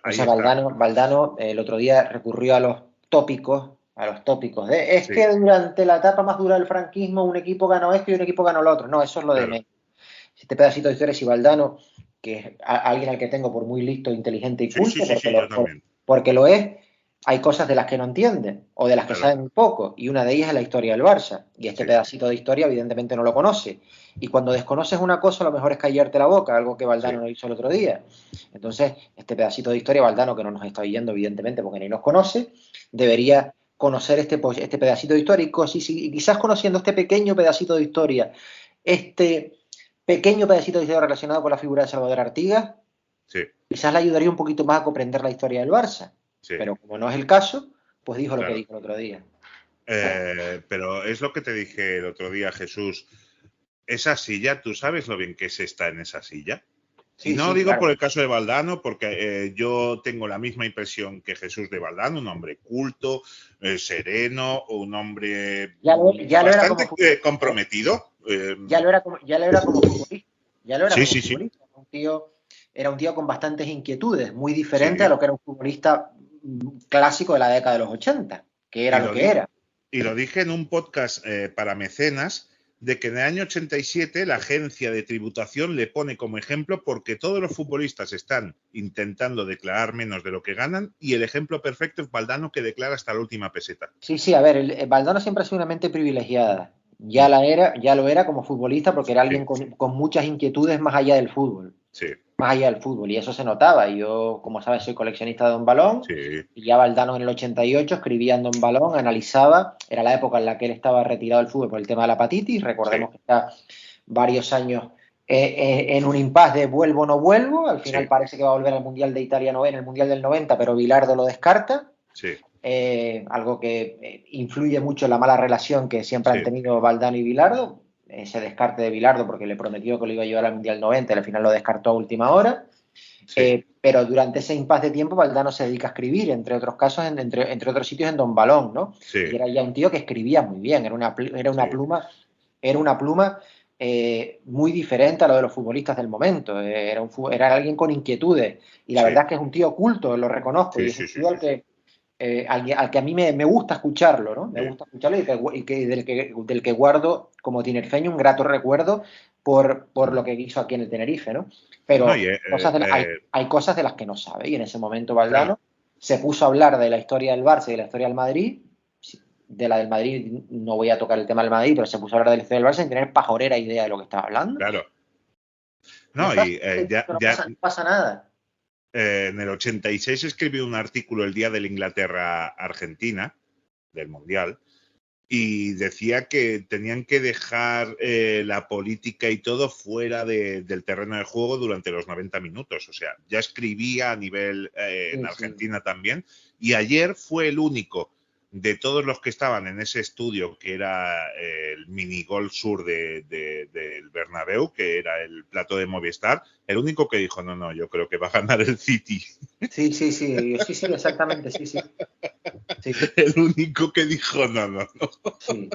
ahí O sea, Valdano el otro día recurrió a los tópicos es sí. que durante la etapa más dura del franquismo un equipo ganó esto y un equipo ganó lo otro. No, eso es lo de menos. Este pedacito de historia, si Valdano, que es alguien al que tengo por muy listo, inteligente y culto, porque lo es, hay cosas de las que no entienden o de las que saben muy poco, y una de ellas es la historia del Barça, y este pedacito de historia evidentemente no lo conoce, y cuando desconoces una cosa lo mejor es callarte la boca, algo que Valdano no hizo el otro día. Entonces este pedacito de historia, Valdano, que no nos está oyendo evidentemente porque ni nos conoce, debería conocer este pedacito de historia, y quizás conociendo este pequeño pedacito de historia, este pequeño pedacito de historia relacionado con la figura de Salvador Artigas, quizás le ayudaría un poquito más a comprender la historia del Barça. Sí. Pero como no es el caso, pues dijo lo que dijo el otro día. Pero es lo que te dije el otro día, Jesús. Esa silla, ¿tú sabes lo bien que se está en esa silla? Sí, y no digo claro. Por el caso de Valdano, porque yo tengo la misma impresión que Jesús de Valdano, un hombre culto, sereno, un hombre bastante comprometido. Ya lo era como futbolista. Era un tío con bastantes inquietudes, muy diferente a lo que era un futbolista clásico de la década de los 80, que era lo que era. Y lo dije en un podcast para mecenas, de que en el año 87 la agencia de tributación le pone como ejemplo porque todos los futbolistas están intentando declarar menos de lo que ganan y el ejemplo perfecto es Valdano, que declara hasta la última peseta. Sí, a ver, Valdano siempre ha sido una mente privilegiada. Ya lo era como futbolista porque era alguien con muchas inquietudes más allá del fútbol. Sí. Más allá del fútbol, y eso se notaba. Yo, como sabes, soy coleccionista de Don Balón, y ya Valdano en el 88 escribía en Don Balón, analizaba, era la época en la que él estaba retirado del fútbol por el tema de la hepatitis, recordemos que está varios años en un impasse de vuelvo o no vuelvo, al final parece que va a volver al Mundial de Italia en el Mundial del 90, pero Bilardo lo descarta, algo que influye mucho en la mala relación que siempre han tenido Valdano y Bilardo. Ese descarte de Bilardo porque le prometió que lo iba a llevar al Mundial 90 y al final lo descartó a última hora. Pero durante ese impasse de tiempo Valdano se dedica a escribir, entre otros casos, entre otros sitios en Don Balón, ¿no? Y era ya un tío que escribía muy bien, era una pluma muy diferente a lo de los futbolistas del momento, era alguien con inquietudes, y la verdad es que es un tío culto, lo reconozco, y es un tío al que a mí me gusta escucharlo, ¿no? Me gusta escucharlo y del que guardo como tinerfeño un grato recuerdo por lo que hizo aquí en el Tenerife, ¿no? Pero hay cosas de las que no sabe, y en ese momento Valdano se puso a hablar de la historia del Barça y de la historia del Madrid. De la del Madrid no voy a tocar el tema del Madrid, pero se puso a hablar de la historia del Barça sin tener pajorera idea de lo que estaba hablando. Claro. No pasa nada. En el 86 escribió un artículo el día de la Inglaterra-Argentina, del Mundial, y decía que tenían que dejar la política y todo fuera del terreno de juego durante los 90 minutos. O sea, ya escribía a nivel en Sí, sí. Argentina también, y ayer fue el único de todos los que estaban en ese estudio, que era el minigol sur del Bernabéu, que era el plato de Movistar, el único que dijo, no, no, yo creo que va a ganar el City. Sí, sí, sí, sí, sí, exactamente, sí, sí. Sí, El único que dijo, no, no, no. sí,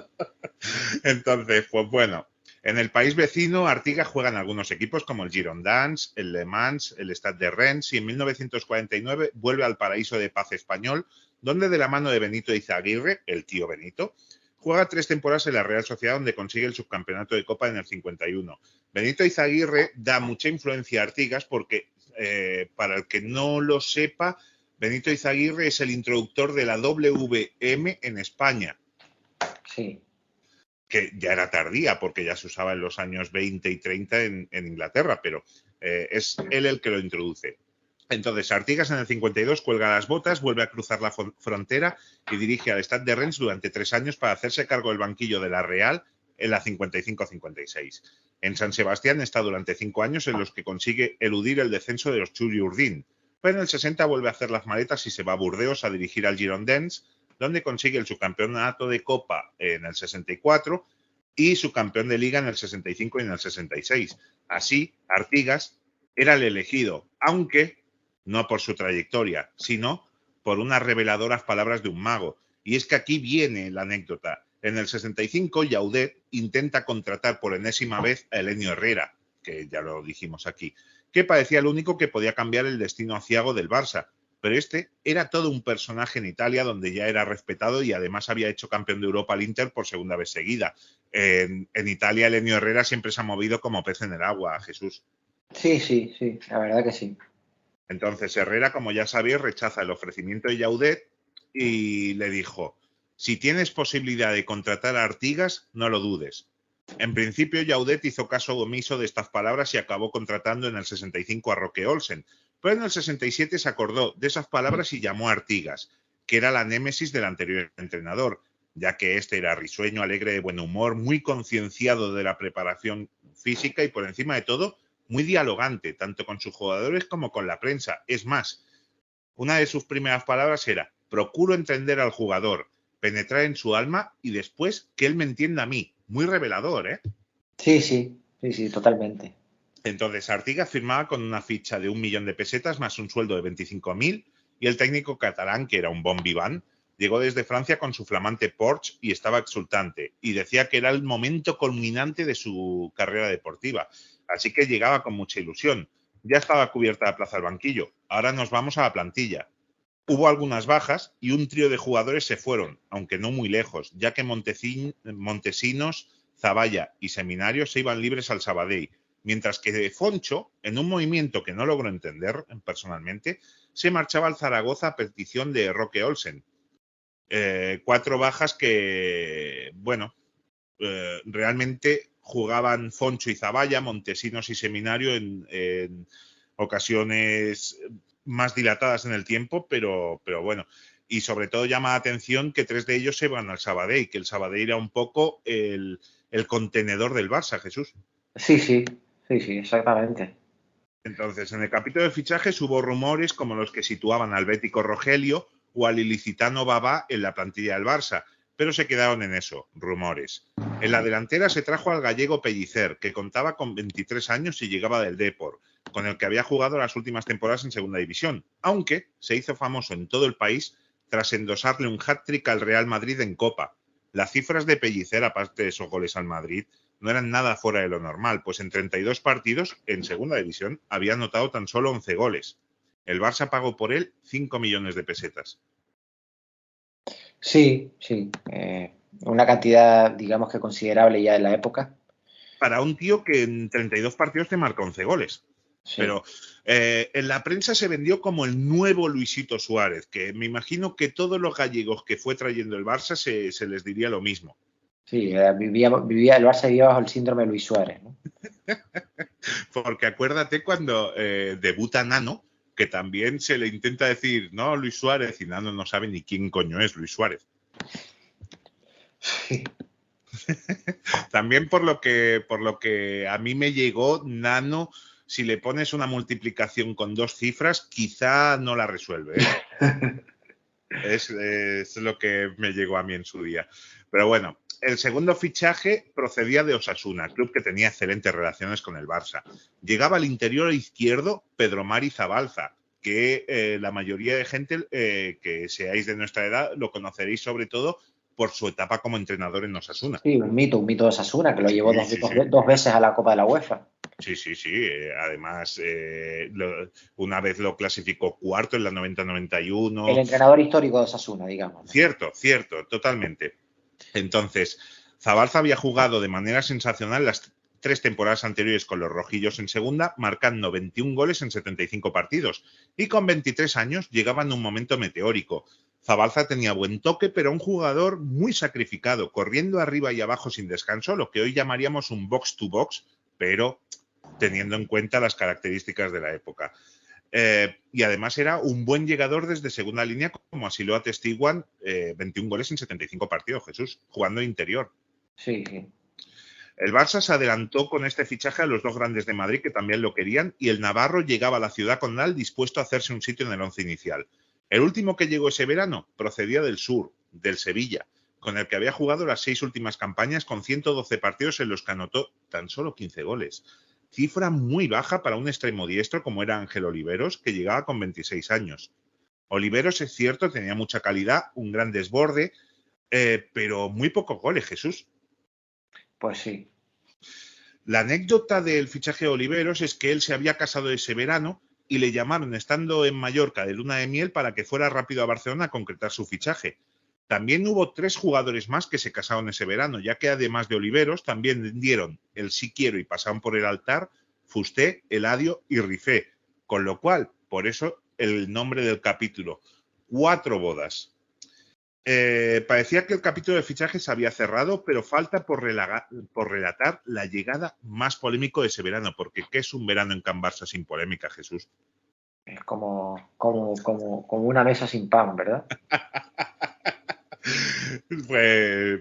Entonces, pues bueno, en el país vecino, Artigas juega en algunos equipos como el Girondins, el Le Mans, el Stade de Rennes, y en 1949 vuelve al Paraíso de Paz español, donde de la mano de Benito Izaguirre, el tío Benito, juega 3 temporadas en la Real Sociedad, donde consigue el subcampeonato de Copa en el 51. Benito Izaguirre da mucha influencia a Artigas porque, para el que no lo sepa, Benito Izaguirre es el introductor de la WM en España, sí. que ya era tardía porque ya se usaba en los años 20 y 30 en Inglaterra, pero es él el que lo introduce. Entonces, Artigas en el 52 cuelga las botas, vuelve a cruzar la frontera y dirige al Stade de Rennes durante 3 años para hacerse cargo del banquillo de la Real en la 55-56. En San Sebastián está durante 5 años en los que consigue eludir el descenso de los Churi-Urdin. Pero en el 60 vuelve a hacer las maletas y se va a Burdeos a dirigir al Girondins, donde consigue el subcampeonato de Copa en el 64 y su campeón de Liga en el 65 y en el 66. Así, Artigas era el elegido, aunque no por su trayectoria, sino por unas reveladoras palabras de un mago. Y es que aquí viene la anécdota. En el 65, Llaudet intenta contratar por enésima vez a Elenio Herrera, que ya lo dijimos aquí, que parecía el único que podía cambiar el destino aciago del Barça. Pero este era todo un personaje en Italia, donde ya era respetado y además había hecho campeón de Europa al Inter por segunda vez seguida. En Italia, Elenio Herrera siempre se ha movido como pez en el agua, Jesús. Sí, sí, sí, la verdad que sí. Entonces Herrera, como ya sabéis, rechaza el ofrecimiento de Llaudet y le dijo, si tienes posibilidad de contratar a Artigas, no lo dudes. En principio, Llaudet hizo caso omiso de estas palabras y acabó contratando en el 65 a Roque Olsen, pero en el 67 se acordó de esas palabras y llamó a Artigas, que era la némesis del anterior entrenador, ya que este era risueño, alegre, de buen humor, muy concienciado de la preparación física y, por encima de todo, muy dialogante, tanto con sus jugadores como con la prensa. Es más, una de sus primeras palabras era, procuro entender al jugador, penetrar en su alma y después que él me entienda a mí. Muy revelador, ¿eh? Sí, sí, sí, sí, totalmente. Entonces, Artigas firmaba con una ficha de 1.000.000 de pesetas más un sueldo de 25.000 y el técnico catalán, que era un bon vivant, llegó desde Francia con su flamante Porsche y estaba exultante y decía que era el momento culminante de su carrera deportiva. Así que llegaba con mucha ilusión. Ya estaba cubierta la plaza del banquillo. Ahora nos vamos a la plantilla. Hubo algunas bajas y un trío de jugadores se fueron, aunque no muy lejos, ya que Montesinos, Zavalla y Seminario se iban libres al Sabadell, mientras que Foncho, en un movimiento que no logro entender personalmente, se marchaba al Zaragoza a petición de Roque Olsen. 4 bajas que, bueno, realmente jugaban Foncho y Zavalla, Montesinos y Seminario en ocasiones más dilatadas en el tiempo, pero bueno. Y sobre todo llama la atención que 3 de ellos se van al Sabadell, que el Sabadell era un poco el contenedor del Barça, Jesús. Sí, sí, sí, sí, exactamente. Entonces, en el capítulo de fichajes hubo rumores como los que situaban al bético Rogelio o al ilicitano Babá en la plantilla del Barça, pero se quedaron en eso, rumores. En la delantera se trajo al gallego Pellicer, que contaba con 23 años y llegaba del Depor, con el que había jugado las últimas temporadas en Segunda División, aunque se hizo famoso en todo el país tras endosarle un hat-trick al Real Madrid en Copa. Las cifras de Pellicer, aparte de esos goles al Madrid, no eran nada fuera de lo normal, pues en 32 partidos en Segunda División había anotado tan solo 11 goles. El Barça pagó por él 5 millones de pesetas. Sí, sí. Una cantidad, digamos que considerable ya en la época. Para un tío que en 32 partidos te marca 11 goles. Sí. Pero en la prensa se vendió como el nuevo Luisito Suárez, que me imagino que todos los gallegos que fue trayendo el Barça se les diría lo mismo. Sí, vivía, el Barça vivía bajo el síndrome de Luis Suárez, ¿no? Porque acuérdate cuando debuta Nano, que también se le intenta decir, no, Luis Suárez, y Nano no sabe ni quién coño es Luis Suárez. Sí. También por lo que a mí me llegó, Nano, si le pones una multiplicación con 2 cifras, quizá no la resuelve, ¿eh? Es lo que me llegó a mí en su día. Pero bueno, el segundo fichaje procedía de Osasuna, club que tenía excelentes relaciones con el Barça. Llegaba al interior izquierdo Pedro Mari Zabalza, que la mayoría de gente que seáis de nuestra edad lo conoceréis sobre todo por su etapa como entrenador en Osasuna. Sí, un mito de Osasuna, que lo llevó Sí. dos veces a la Copa de la UEFA. Sí. Además, una vez lo clasificó cuarto en la 90-91. El entrenador histórico de Osasuna, digamos, ¿no? Cierto, totalmente. Entonces, Zabalza había jugado de manera sensacional las 3 temporadas anteriores con los rojillos en segunda, marcando 21 goles en 75 partidos. Y con 23 años llegaba en un momento meteórico. Zabalza tenía buen toque, pero un jugador muy sacrificado, corriendo arriba y abajo sin descanso, lo que hoy llamaríamos un box-to-box, pero teniendo en cuenta las características de la época. Y además era un buen llegador desde segunda línea, como así lo atestiguan 21 goles en 75 partidos, Jesús, jugando interior. Sí. El Barça se adelantó con este fichaje a los 2 grandes de Madrid, que también lo querían, y el navarro llegaba a la ciudad condal dispuesto a hacerse un sitio en el once inicial. El último que llegó ese verano procedía del sur, del Sevilla, con el que había jugado las 6 últimas campañas con 112 partidos en los que anotó tan solo 15 goles. Cifra muy baja para un extremo diestro como era Ángel Oliveros, que llegaba con 26 años. Oliveros, es cierto, tenía mucha calidad, un gran desborde, pero muy pocos goles, Jesús. Pues sí. La anécdota del fichaje de Oliveros es que él se había casado ese verano y le llamaron estando en Mallorca de luna de miel para que fuera rápido a Barcelona a concretar su fichaje. También hubo 3 jugadores más que se casaron ese verano, ya que además de Oliveros también dieron el sí quiero y pasaron por el altar Fusté, Eladio y Rifé, con lo cual, por eso el nombre del capítulo, 4 bodas. Parecía que el capítulo de fichajes se había cerrado, pero falta por relatar la llegada más polémica de ese verano, porque ¿qué es un verano en Can Barça sin polémica, Jesús? Es como una mesa sin pan, ¿verdad?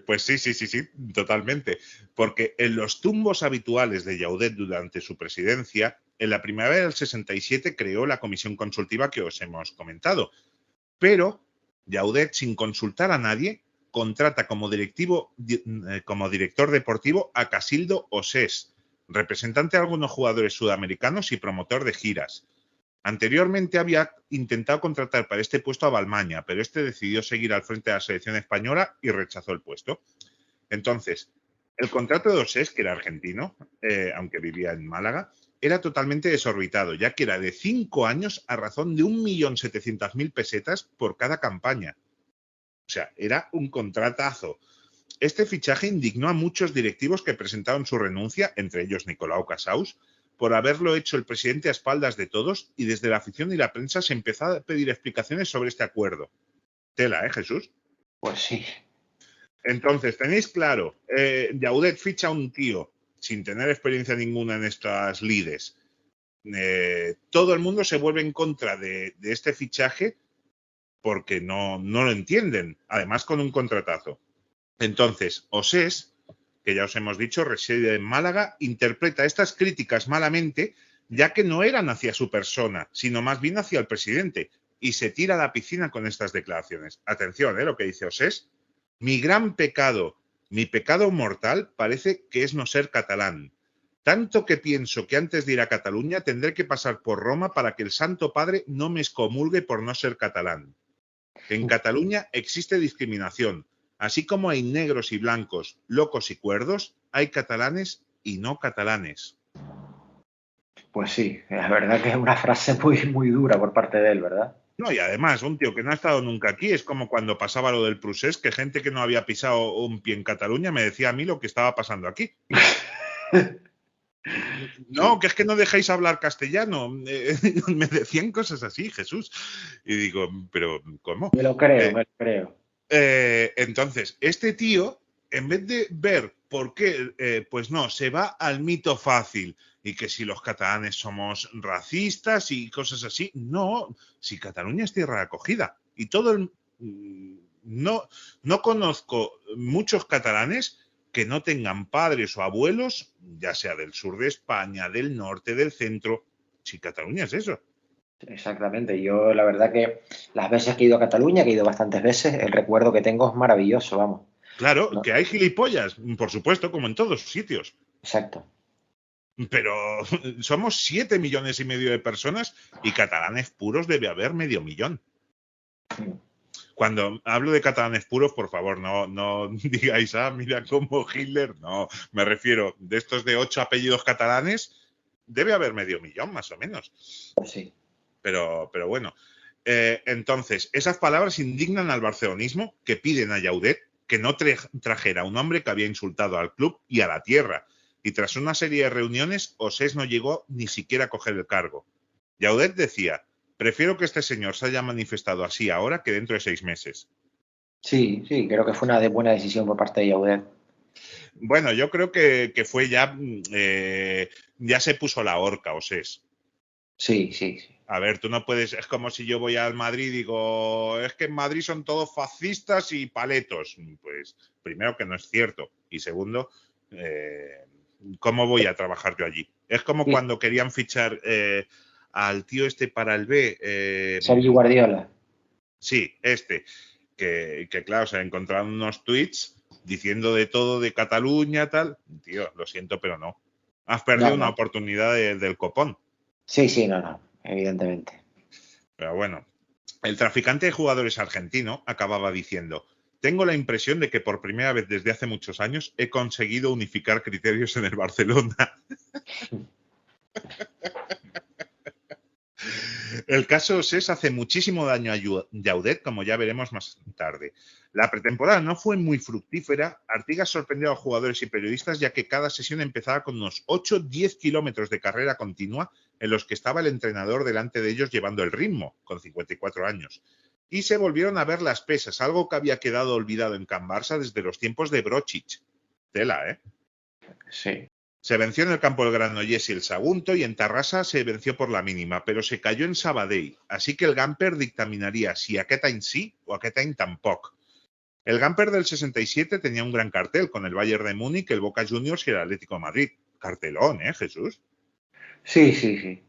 Pues sí, totalmente. Porque en los tumbos habituales de Llaudet durante su presidencia, en la primavera del 67 creó la comisión consultiva que os hemos comentado. Pero Llaudet, sin consultar a nadie, contrata como director deportivo a Casildo Osés, representante de algunos jugadores sudamericanos y promotor de giras. Anteriormente había intentado contratar para este puesto a Balmaña, pero este decidió seguir al frente de la selección española y rechazó el puesto. Entonces, el contrato de Osés, que era argentino, aunque vivía en Málaga, era totalmente desorbitado, ya que era de 5 años a razón de 1.700.000 pesetas por cada campaña. O sea, era un contratazo. Este fichaje indignó a muchos directivos que presentaron su renuncia, entre ellos Nicolau Cassaus, por haberlo hecho el presidente a espaldas de todos, y desde la afición y la prensa se empezó a pedir explicaciones sobre este acuerdo. Tela, Jesús? Pues sí. Entonces, tenéis claro, Llaudet ficha a un tío sin tener experiencia ninguna en estas lides. Todo el mundo se vuelve en contra de este fichaje porque no lo entienden, además con un contratazo. Entonces, Osés, que ya os hemos dicho, reside en Málaga, interpreta estas críticas malamente, ya que no eran hacia su persona, sino más bien hacia el presidente, y se tira a la piscina con estas declaraciones. Atención, lo que dice Osés. Mi gran pecado, mi pecado mortal, parece que es no ser catalán. Tanto que pienso que antes de ir a Cataluña tendré que pasar por Roma para que el Santo Padre no me excomulgue por no ser catalán. En Cataluña existe discriminación. Así como hay negros y blancos, locos y cuerdos, hay catalanes y no catalanes. Pues sí, la verdad que es una frase muy dura por parte de él, ¿verdad? No, y además, un tío que no ha estado nunca aquí, es como cuando pasaba lo del Prusés, que gente que no había pisado un pie en Cataluña me decía a mí lo que estaba pasando aquí. No, que es que no dejáis hablar castellano. Me decían cosas así, Jesús. Y digo, pero ¿cómo? Me lo creo. Entonces, este tío, en vez de ver por qué, pues no, se va al mito fácil y que si los catalanes somos racistas y cosas así. No, si Cataluña es tierra de acogida y no conozco muchos catalanes que no tengan padres o abuelos, ya sea del sur de España, del norte, del centro. Si Cataluña es eso. Exactamente. Yo la verdad que las veces que he ido a Cataluña, que he ido bastantes veces, el recuerdo que tengo es maravilloso, vamos. Claro, ¿No? que hay gilipollas, por supuesto, como en todos sitios. Exacto. Pero somos 7,5 millones de personas y catalanes puros debe haber 500,000. Cuando hablo de catalanes puros, por favor, no digáis, mira como Hitler. No, me refiero, de estos de 8 apellidos catalanes, debe haber 500,000 más o menos. Pues sí. Pero bueno. Entonces, esas palabras indignan al barcelonismo, que piden a Llaudet que no trajera a un hombre que había insultado al club y a la tierra. Y tras una serie de reuniones, Osés no llegó ni siquiera a coger el cargo. Llaudet decía: prefiero que este señor se haya manifestado así ahora que dentro de 6 meses. Sí, creo que fue una buena decisión por parte de Llaudet. Bueno, yo creo que fue ya se puso la horca, Osés. Sí. A ver, tú no puedes, es como si yo voy al Madrid y digo, es que en Madrid son todos fascistas y paletos. Pues primero que no es cierto. Y segundo, ¿cómo voy a trabajar yo allí? Es como Sí. cuando querían fichar al tío este para el B. Sergio Guardiola. Sí, que claro, se encontraron unos tweets diciendo de todo de Cataluña, tal. Tío, lo siento, pero no. Has perdido una No. oportunidad del copón. Sí, no, evidentemente. Pero bueno, el traficante de jugadores argentino acababa diciendo: tengo la impresión de que por primera vez desde hace muchos años he conseguido unificar criterios en el Barcelona. El caso Osés hace muchísimo daño a Llaudet, como ya veremos más tarde. La pretemporada no fue muy fructífera. Artigas sorprendió a jugadores y periodistas, ya que cada sesión empezaba con unos 8-10 kilómetros de carrera continua en los que estaba el entrenador delante de ellos llevando el ritmo, con 54 años. Y se volvieron a ver las pesas, algo que había quedado olvidado en Can Barça desde los tiempos de Brochich. Tela, ¿eh? Sí. Se venció en el campo del Granollers y el Sagunto, y en Tarrasa se venció por la mínima, pero se cayó en Sabadell, así que el Gamper dictaminaría si aquest any sí o aquest any tampoc. El Gamper del 67 tenía un gran cartel con el Bayern de Múnich, el Boca Juniors y el Atlético de Madrid. Cartelón, ¿eh, Jesús? Sí.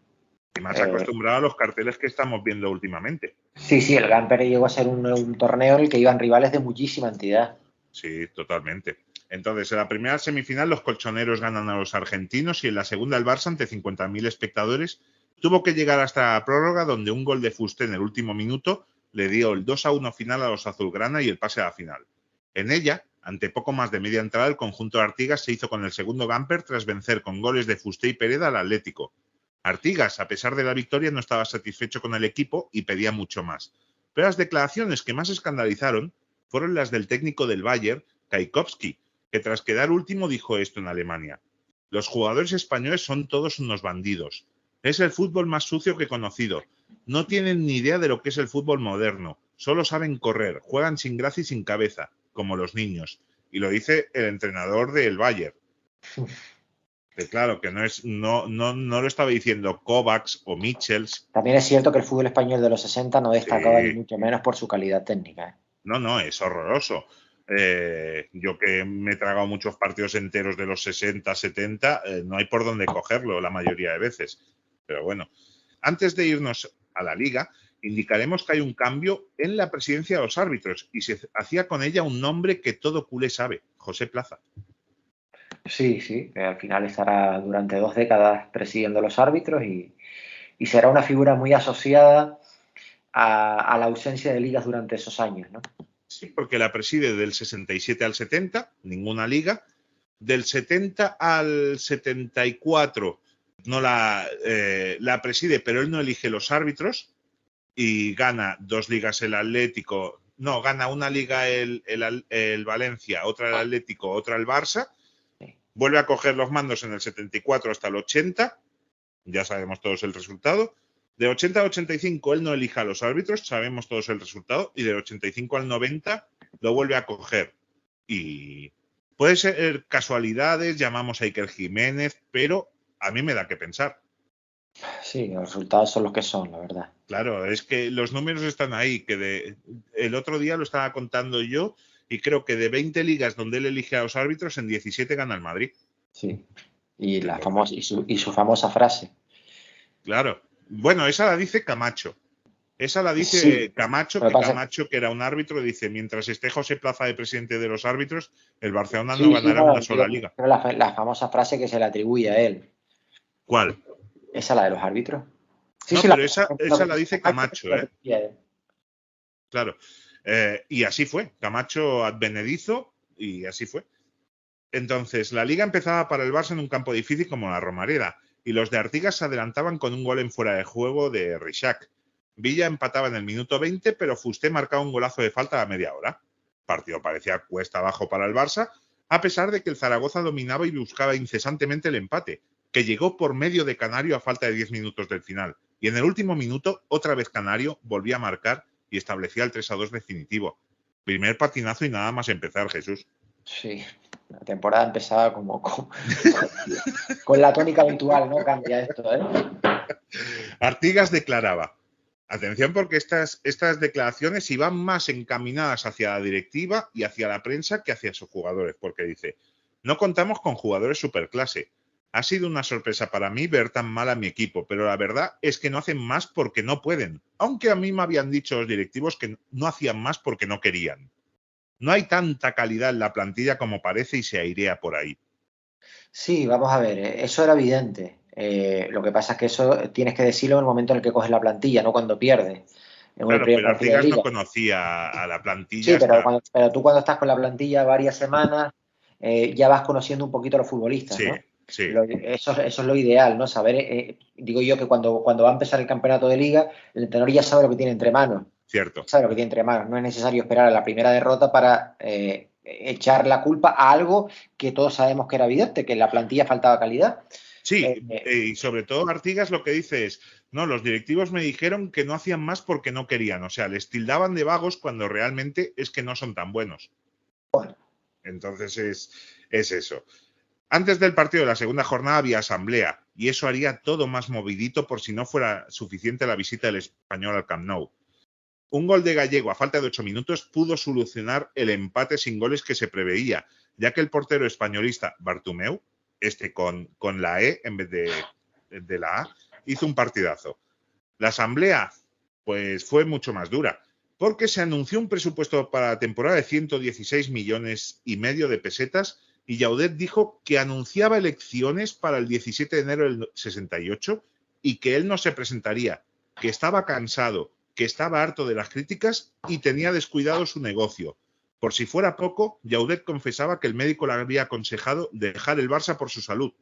Y más acostumbrado a los carteles que estamos viendo últimamente. Sí, el Gamper llegó a ser un torneo en el que iban rivales de muchísima entidad. Sí, totalmente. Entonces, en la primera semifinal los colchoneros ganan a los argentinos y en la segunda el Barça, ante 50.000 espectadores, tuvo que llegar hasta la prórroga, donde un gol de Fuster en el último minuto le dio el 2-1 final a los azulgrana y el pase a la final. En ella, ante poco más de media entrada, el conjunto de Artigas se hizo con el segundo Gamper tras vencer con goles de Fuster y Pereda al Atlético. Artigas, a pesar de la victoria, no estaba satisfecho con el equipo y pedía mucho más. Pero las declaraciones que más escandalizaron fueron las del técnico del Bayern, Kaikowski, que tras quedar último dijo esto en Alemania: los jugadores españoles son todos unos bandidos. Es el fútbol más sucio que he conocido. No tienen ni idea de lo que es el fútbol moderno. Solo saben correr, juegan sin gracia y sin cabeza, como los niños. Y lo dice el entrenador del Bayern. Que claro, que no lo estaba diciendo Kovacs o Michels. También es cierto que el fútbol español de los 60 no destacaba ni Sí. mucho menos por su calidad técnica. No, es horroroso. Yo que me he tragado muchos partidos enteros de los 60, 70, no hay por dónde cogerlo la mayoría de veces. Pero bueno, antes de irnos a la liga, indicaremos que hay un cambio en la presidencia de los árbitros y se hacía con ella un nombre que todo culé sabe: José Plaza. Sí, que al final estará durante 2 décadas presidiendo los árbitros y será una figura muy asociada a la ausencia de ligas durante esos años, ¿no? Sí, porque la preside del 67 al 70, ninguna liga. Del 70 al 74 no la preside, pero él no elige los árbitros, y gana 2 ligas el Atlético. No, gana una liga el Valencia, otra el Atlético, otra el Barça. Vuelve a coger los mandos en el 74 hasta el 80. Ya sabemos todos el resultado. De 80 al 85 él no elija a los árbitros, sabemos todos el resultado. Y del 85 al 90 lo vuelve a coger. Y puede ser casualidades, llamamos a Iker Jiménez, pero a mí me da que pensar. Sí, los resultados son los que son, la verdad. Claro, es que los números están ahí, el otro día lo estaba contando yo y creo que de 20 ligas donde él elige a los árbitros, en 17 gana el Madrid. Sí. Y Entonces, y su famosa frase. claro. Bueno, esa la dice Camacho. Esa la Sí, dice Camacho, lo que que pasa Camacho, que era un árbitro, dice, mientras esté José Plaza de presidente de los árbitros, el Barcelona no sí, sí, ganará no, una digo, sola liga. pero la famosa frase que se le atribuye a él. ¿Cuál? ¿Esa es la de los árbitros? Sí, No, sí, pero lo esa que la dice dice Camacho que se Camacho, le ¿eh? atribuye a él. Claro. Y así fue. Camacho advenedizo y así fue. Entonces, la liga empezaba para el Barça en un campo difícil como la Romareda, y los de Artigas se adelantaban con un gol en fuera de juego de Rixac. Villa empataba en el minuto 20, pero Fusté marcaba un golazo de falta a media hora. El partido parecía cuesta abajo para el Barça, a pesar de que el Zaragoza dominaba y buscaba incesantemente el empate, que llegó por medio de Canario a falta de 10 minutos del final. Y en el último minuto, otra vez Canario volvía a marcar y establecía el 3-2 definitivo. Primer patinazo y nada más empezar, Jesús. Sí, la temporada empezaba con la tónica habitual, ¿no? Cambia esto, ¿eh? Artigas declaraba, atención porque estas declaraciones iban más encaminadas hacia la directiva y hacia la prensa que hacia sus jugadores, porque dice, no contamos con jugadores superclase. Ha sido una sorpresa para mí ver tan mal a mi equipo, pero la verdad es que no hacen más porque no pueden, aunque a mí me habían dicho los directivos que no hacían más porque no querían. No hay tanta calidad en la plantilla como parece y se airea por ahí. Sí, vamos a ver, eso era evidente. Lo que pasa es que eso tienes que decirlo en el momento en el que coges la plantilla, no cuando pierdes en el Claro, primer pero partido de Artigas no liga. conocía a la plantilla Sí, pero, hasta... pero tú cuando estás con la plantilla varias semanas, ya vas conociendo un poquito a los futbolistas, Sí, ¿no? sí, Eso es lo ideal, ¿no? Saber, digo yo que cuando va a empezar el campeonato de liga, el entrenador ya sabe lo que tiene entre manos. cierto. Sabe lo que tiene entre manos. No es necesario esperar a la primera derrota para echar la culpa a algo que todos sabemos que era evidente, que en la plantilla faltaba calidad. Eh, Sí, y sobre todo Artigas lo que dice es, no, los directivos me dijeron que no hacían más porque no querían, o sea, les tildaban de vagos cuando realmente es que no son tan buenos. bueno, Entonces es eso. Antes del partido de la segunda jornada había asamblea y eso haría todo más movidito por si no fuera suficiente la visita del español al Camp Nou. Un gol de Gallego a falta de 8 minutos pudo solucionar el empate sin goles que se preveía, ya que el portero españolista Bartomeu, con la E en vez de la A, hizo un partidazo. La asamblea, pues fue mucho más dura, porque se anunció un presupuesto para la temporada de 116 millones y medio de pesetas y Llaudet dijo que anunciaba elecciones para el 17 de enero del 68 y que él no se presentaría, que estaba cansado, que estaba harto de las críticas y tenía descuidado su negocio. Por si fuera poco, Llaudet confesaba que el médico le había aconsejado dejar el Barça por su salud.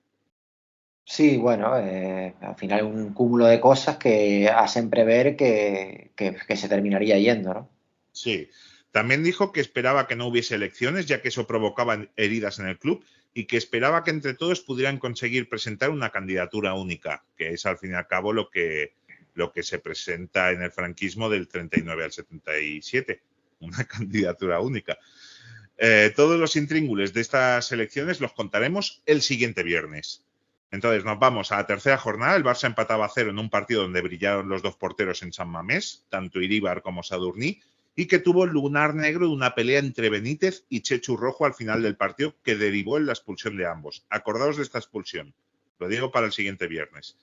sí, bueno, al final un cúmulo de cosas que hacen prever que se terminaría yendo, ¿no? Sí. También dijo que esperaba que no hubiese elecciones, ya que eso provocaba heridas en el club, y que esperaba que entre todos pudieran conseguir presentar una candidatura única, que es al fin y al cabo lo que se presenta en el franquismo del 39 al 77, una candidatura única. Todos los intríngules de estas elecciones los contaremos el siguiente viernes. Entonces nos vamos a la tercera jornada. El Barça empataba a 0 en un partido donde brillaron los dos porteros en San Mamés, tanto Iríbar como Sadurní, y que tuvo lunar negro de una pelea entre Benítez y Chechu Rojo al final del partido que derivó en la expulsión de ambos. Acordaos de esta expulsión. Lo digo para el siguiente viernes.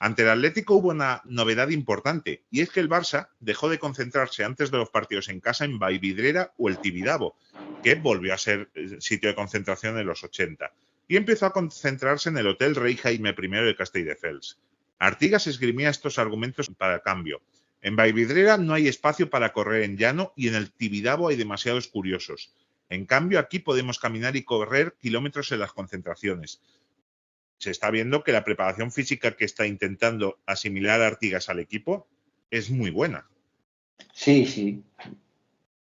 Ante el Atlético hubo una novedad importante, y es que el Barça dejó de concentrarse antes de los partidos en casa en Vallvidrera o el Tibidabo, que volvió a ser sitio de concentración en los 80, y empezó a concentrarse en el Hotel Rey Jaime I de Castelldefels. Artigas esgrimía estos argumentos para el cambio. En Vallvidrera no hay espacio para correr en llano y en el Tibidabo hay demasiados curiosos. En cambio, aquí podemos caminar y correr kilómetros en las concentraciones. Se está viendo que la preparación física que está intentando asimilar Artigas al equipo es muy buena. Sí, sí,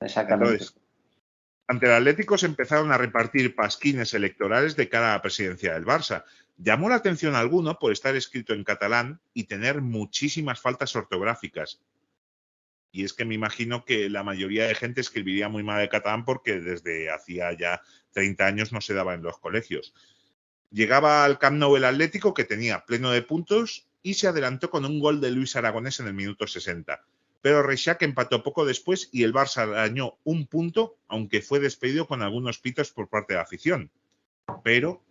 exactamente. Entonces, ante el Atlético se empezaron a repartir pasquines electorales de cara a la presidencia del Barça. Llamó la atención a alguno por estar escrito en catalán y tener muchísimas faltas ortográficas. Y es que me imagino que la mayoría de gente escribiría muy mal el catalán porque desde hacía ya 30 años no se daba en los colegios. Llegaba al Camp Nou el Atlético, que tenía pleno de puntos y se adelantó con un gol de Luis Aragonés en el minuto 60. Pero Reixac empató poco después y el Barça arañó un punto, aunque fue despedido con algunos pitos por parte de la afición. Pero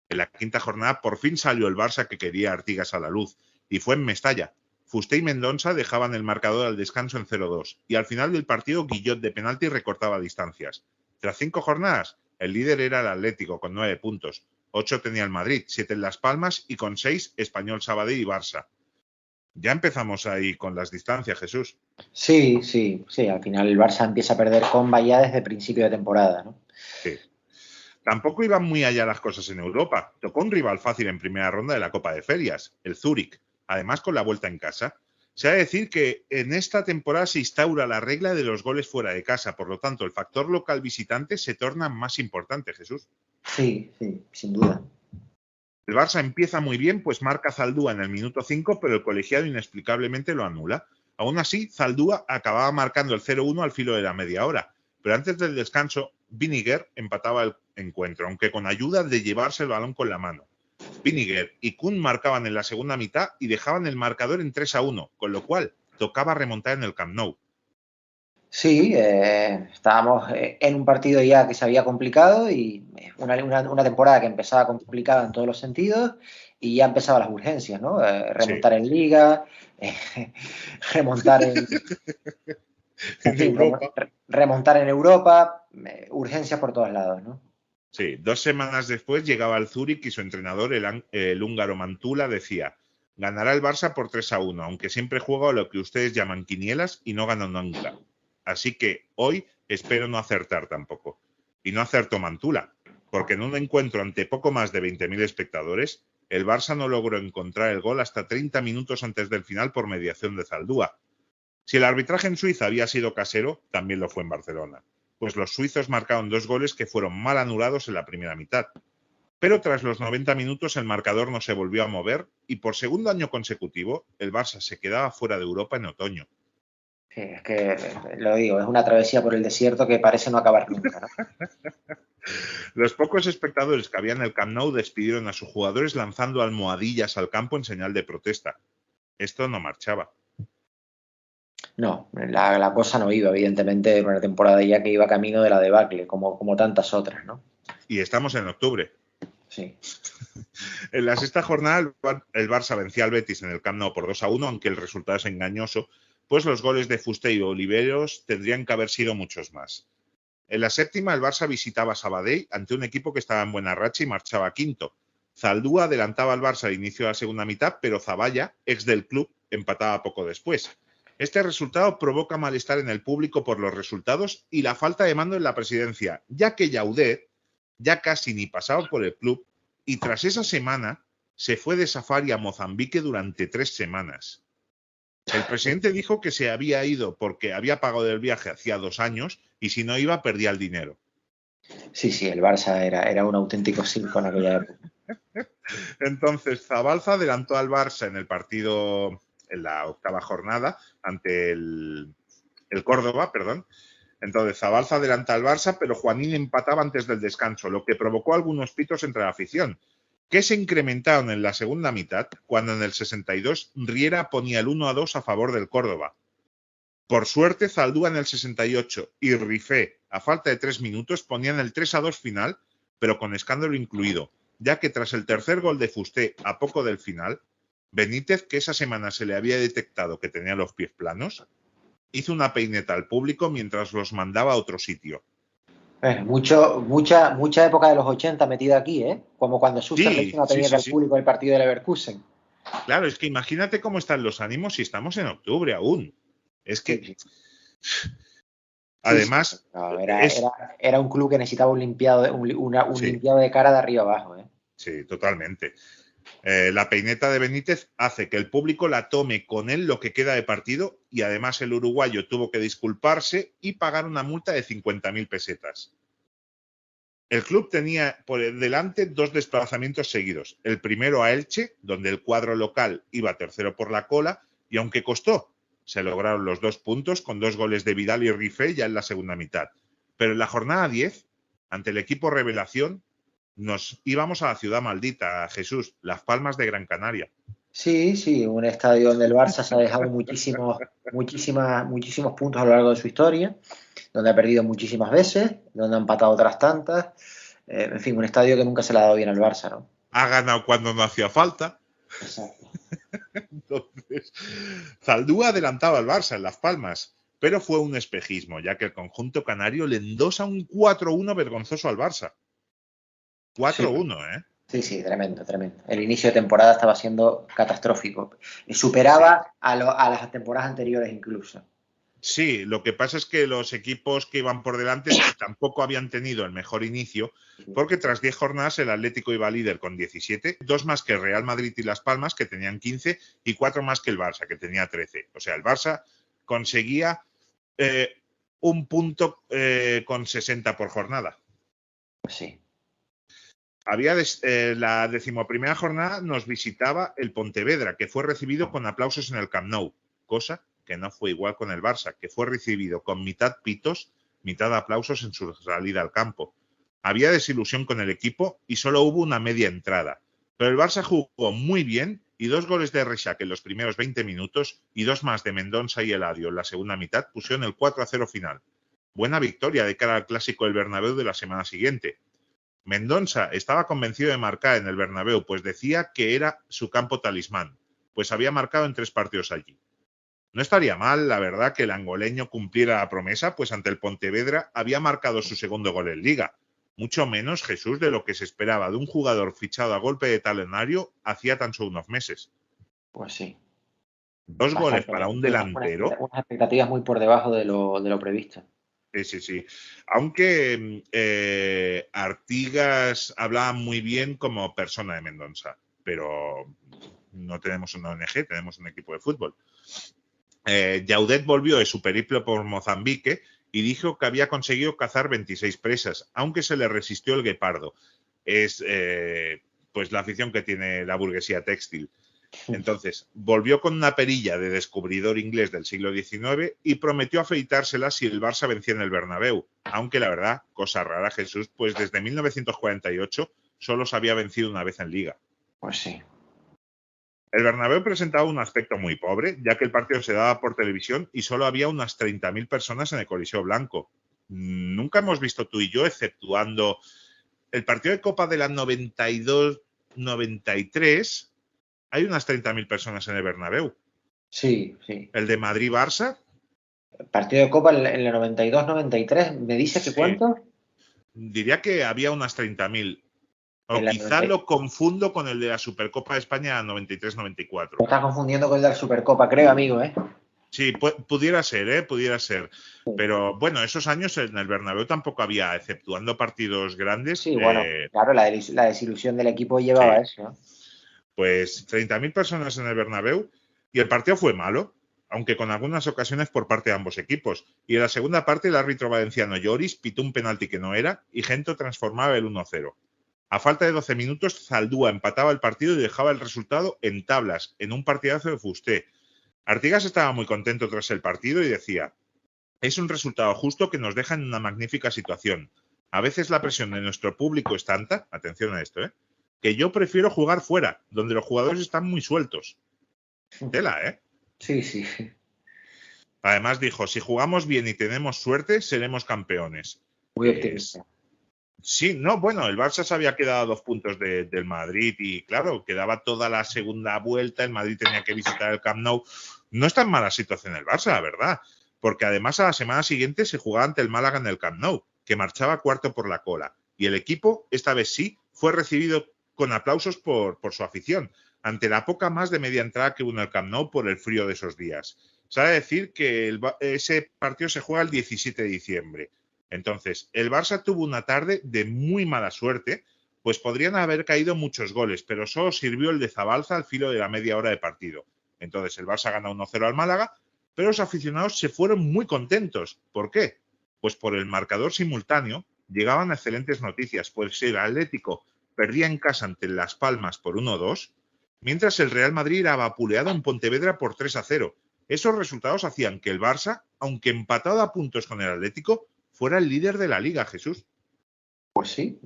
en la quinta jornada por fin salió el Barça que quería Artigas a la luz, y fue en Mestalla. Fusté y Mendonça dejaban el marcador al descanso en 0-2, y al final del partido Guillot de penalti recortaba distancias. Tras 5 jornadas, el líder era el Atlético con 9 puntos, 8 tenía el Madrid, 7 en Las Palmas y con 6 Español, Sabadell y Barça. Ya empezamos ahí con las distancias, Jesús. Sí, al final el Barça empieza a perder comba ya desde principio de temporada, ¿no? Sí. Tampoco iban muy allá las cosas en Europa. Tocó un rival fácil en primera ronda de la Copa de Ferias, el Zúrich, además con la vuelta en casa. Se ha de decir que en esta temporada se instaura la regla de los goles fuera de casa, por lo tanto el factor local visitante se torna más importante, Jesús. Sí, sin duda. El Barça empieza muy bien, pues marca Zaldúa en el minuto 5, pero el colegiado inexplicablemente lo anula. Aún así, Zaldúa acababa marcando el 0-1 al filo de la media hora, pero antes del descanso, Vinegar empataba el encuentro, aunque con ayuda de llevarse el balón con la mano. Vinegar y Kun marcaban en la segunda mitad y dejaban el marcador en 3-1, con lo cual tocaba remontar en el Camp Nou. Sí, estábamos en un partido ya que se había complicado y una temporada que empezaba complicada en todos los sentidos y ya empezaban las urgencias, ¿no? Remontar en Liga, remontar en fin, remontar en Europa, urgencias por todos lados, ¿no? Sí, 2 semanas después llegaba el Zúrich y su entrenador, el húngaro Mantula, decía: ganará el Barça por 3-1, aunque siempre juega a lo que ustedes llaman quinielas y no gana nunca. Así que hoy espero no acertar tampoco. Y no acertó Mantula, porque en un encuentro ante poco más de 20.000 espectadores, el Barça no logró encontrar el gol hasta 30 minutos antes del final por mediación de Zaldúa. Si el arbitraje en Suiza había sido casero, también lo fue en Barcelona, pues los suizos marcaron 2 goles que fueron mal anulados en la primera mitad. Pero tras los 90 minutos el marcador no se volvió a mover y por segundo año consecutivo el Barça se quedaba fuera de Europa en otoño. Sí, es que, lo digo, es una travesía por el desierto que parece no acabar nunca, ¿no? Los pocos espectadores que había en el Camp Nou despidieron a sus jugadores lanzando almohadillas al campo en señal de protesta. Esto no marchaba. No, la cosa no iba, evidentemente, era una temporada ya que iba camino de la debacle, como tantas otras, ¿no? Y estamos en octubre. Sí. En la sexta jornada el Barça vencía al Betis en el Camp Nou por 2-1, aunque el resultado es engañoso, pues los goles de Fusté y Oliveros tendrían que haber sido muchos más. En la séptima el Barça visitaba Sabadell ante un equipo que estaba en buena racha y marchaba quinto. Zaldúa adelantaba al Barça al inicio de la segunda mitad, pero Zavalla, ex del club, empataba poco después. Este resultado provoca malestar en el público por los resultados y la falta de mando en la presidencia, ya que Llaudet ya casi ni pasaba por el club y tras esa semana se fue de safari a Mozambique durante 3 semanas. El presidente dijo que se había ido porque había pagado el viaje hacía 2 años y si no iba perdía el dinero. Sí, el Barça era un auténtico circo en aquella época. Entonces Zabalza adelantó al Barça en el partido en la octava jornada ante el Córdoba, perdón. Entonces Zabalza adelanta al Barça, pero Juanín empataba antes del descanso, lo que provocó algunos pitos entre la afición, que se incrementaron en la segunda mitad, cuando en el 62 Riera ponía el 1-2 a favor del Córdoba. Por suerte, Zaldúa en el 68 y Rifé, a falta de 3 minutos, ponían el 3-2 final, pero con escándalo incluido, ya que tras el tercer gol de Fusté a poco del final, Benítez, que esa semana se le había detectado que tenía los pies planos, hizo una peineta al público mientras los mandaba a otro sitio. Mucha época de los 80 metida aquí, ¿eh? Como cuando Schuster le hizo una peineta al público del partido del Leverkusen. Claro, es que imagínate cómo están los ánimos si estamos en octubre aún. Es que... Sí. Además... No, era un club que necesitaba un limpiado de cara de arriba abajo, ¿eh? Sí, totalmente. La peineta de Benítez hace que el público la tome con él lo que queda de partido y además el uruguayo tuvo que disculparse y pagar una multa de 50.000 pesetas. El club tenía por delante 2 desplazamientos seguidos. El primero a Elche, donde el cuadro local iba tercero por la cola y aunque costó, se lograron los 2 puntos con 2 goles de Vidal y Rifé ya en la segunda mitad. Pero en la jornada 10, ante el equipo revelación, nos íbamos a la ciudad maldita, a Jesús, Las Palmas de Gran Canaria. Sí, sí, un estadio donde el Barça se ha dejado muchísimos puntos a lo largo de su historia, donde ha perdido muchísimas veces, donde ha empatado otras tantas. En fin, un estadio que nunca se le ha dado bien al Barça, ¿no? Ha ganado cuando no hacía falta. Exacto. Entonces, Zaldúa adelantaba al Barça en Las Palmas, pero fue un espejismo, ya que el conjunto canario le endosa un 4-1 vergonzoso al Barça. Sí, 4-1, ¿eh? sí, sí, tremendo, tremendo. El inicio de temporada estaba siendo catastrófico. Sí. Superaba a las temporadas anteriores incluso. Sí, lo que pasa es que los equipos que iban por delante tampoco habían tenido el mejor inicio, porque tras 10 jornadas el Atlético iba líder con 17, 2 más que el Real Madrid y Las Palmas, que tenían 15, y 4 más que el Barça, que tenía 13. O sea, el Barça conseguía un punto con 60 por jornada. Pues sí. La decimoprimera jornada nos visitaba el Pontevedra, que fue recibido con aplausos en el Camp Nou, cosa que no fue igual con el Barça, que fue recibido con mitad pitos, mitad aplausos en su salida al campo. Había desilusión con el equipo y solo hubo una media entrada, pero el Barça jugó muy bien y 2 goles de Reixac en los primeros 20 minutos y 2 más de Mendonça y Eladio en la segunda mitad pusieron el 4-0 final. Buena victoria de cara al clásico del Bernabéu de la semana siguiente. Mendonça estaba convencido de marcar en el Bernabéu, pues decía que era su campo talismán, pues había marcado en 3 partidos allí. No estaría mal, la verdad, que el angoleño cumpliera la promesa, pues ante el Pontevedra había marcado su segundo gol en Liga. Mucho menos, Jesús, de lo que se esperaba de un jugador fichado a golpe de talonario hacía tan solo unos meses. Pues sí. 2 goles Bastante. para un Unas delantero. expectativas muy por debajo de lo previsto. Sí, sí, sí. Aunque Artigas hablaba muy bien como persona de Mendonça, pero no tenemos una ONG, tenemos un equipo de fútbol. Jaudet volvió de su periplo por Mozambique y dijo que había conseguido cazar 26 presas, aunque se le resistió el guepardo. Es pues la afición que tiene la burguesía textil. Entonces, volvió con una perilla de descubridor inglés del siglo XIX y prometió afeitársela si el Barça vencía en el Bernabéu. Aunque la verdad, cosa rara, Jesús, pues desde 1948 solo se había vencido una vez en Liga. Pues sí. El Bernabéu presentaba un aspecto muy pobre, ya que el partido se daba por televisión y solo había unas 30.000 personas en el Coliseo Blanco. Nunca hemos visto tú y yo, exceptuando el partido de Copa de la 92-93, hay unas 30.000 personas en el Bernabéu. Sí, sí. El de Madrid-Barça, Partido de Copa en la 92-93, ¿me dice que sí, cuánto? diría que había unas 30.000. O En la quizá 90. lo confundo con el de la Supercopa de España 93-94. Lo estás confundiendo con el de la Supercopa, creo, amigo, ¿eh? Sí, pudiera ser, ¿eh? Pudiera ser. Pero bueno, esos años en el Bernabéu tampoco había, exceptuando partidos grandes. Sí, bueno, claro, la desilusión del equipo llevaba Sí, eso, ¿no? pues 30.000 personas en el Bernabéu y el partido fue malo, aunque con algunas ocasiones por parte de ambos equipos. Y en la segunda parte el árbitro valenciano Lloris pitó un penalti que no era y Gento transformaba el 1-0. A falta de 12 minutos, Zaldúa empataba el partido y dejaba el resultado en tablas, en un partidazo de Fusté. Artigas estaba muy contento tras el partido y decía: es un resultado justo que nos deja en una magnífica situación. A veces la presión de nuestro público es tanta, atención a esto, que yo prefiero jugar fuera, donde los jugadores están muy sueltos. Tela, ¿eh? Sí, sí. Además dijo: si jugamos bien y tenemos suerte, seremos campeones. Muy optimista. Sí, no, bueno, el Barça se había quedado a 2 puntos del Madrid y claro, quedaba toda la segunda vuelta, el Madrid tenía que visitar el Camp Nou. No está en mala situación el Barça, la verdad, porque además a la semana siguiente se jugaba ante el Málaga en el Camp Nou, que marchaba cuarto por la cola. Y el equipo, esta vez sí, fue recibido con aplausos por su afición, ante la poca más de media entrada que hubo en el Camp Nou por el frío de esos días. Sabe decir que ese partido se juega el 17 de diciembre. Entonces, el Barça tuvo una tarde de muy mala suerte, pues podrían haber caído muchos goles, pero solo sirvió el de Zabalza al filo de la media hora de partido. Entonces, el Barça gana 1-0 al Málaga, pero los aficionados se fueron muy contentos. ¿Por qué? Pues por el marcador simultáneo llegaban excelentes noticias, pues el Atlético perdía en casa ante Las Palmas por 1-2, mientras el Real Madrid era vapuleado en Pontevedra por 3-0. Esos resultados hacían que el Barça, aunque empatado a puntos con el Atlético, fuera el líder de la liga, Jesús. Pues sí,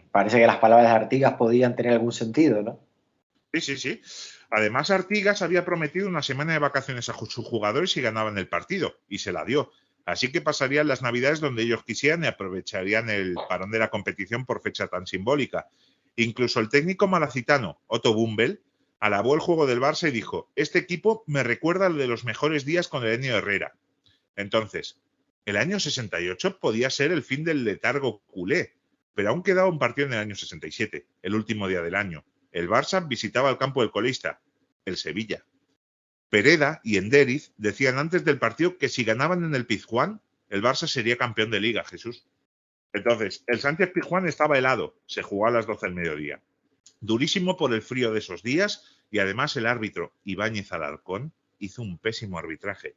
parece que las palabras de Artigas podían tener algún sentido, ¿no? Sí, sí, sí. Además, Artigas había prometido una semana de vacaciones a sus jugadores si ganaban el partido, y se la dio. Así que pasarían las Navidades donde ellos quisieran y aprovecharían el parón de la competición por fecha tan simbólica. Incluso el técnico malacitano, Otto Bumbel, alabó el juego del Barça y dijo: este equipo me recuerda al de los mejores días con el Ennio Herrera. Entonces, el año 68 podía ser el fin del letargo culé, pero aún quedaba un partido en el año 67, el último día del año. El Barça visitaba el campo del colista, el Sevilla. Pereda y Enderiz decían antes del partido que si ganaban en el Pizjuán, el Barça sería campeón de Liga, Jesús. Entonces, el Sánchez Pizjuán estaba helado, se jugó a las 12 del mediodía. Durísimo por el frío de esos días, y además el árbitro Ibáñez Alarcón hizo un pésimo arbitraje.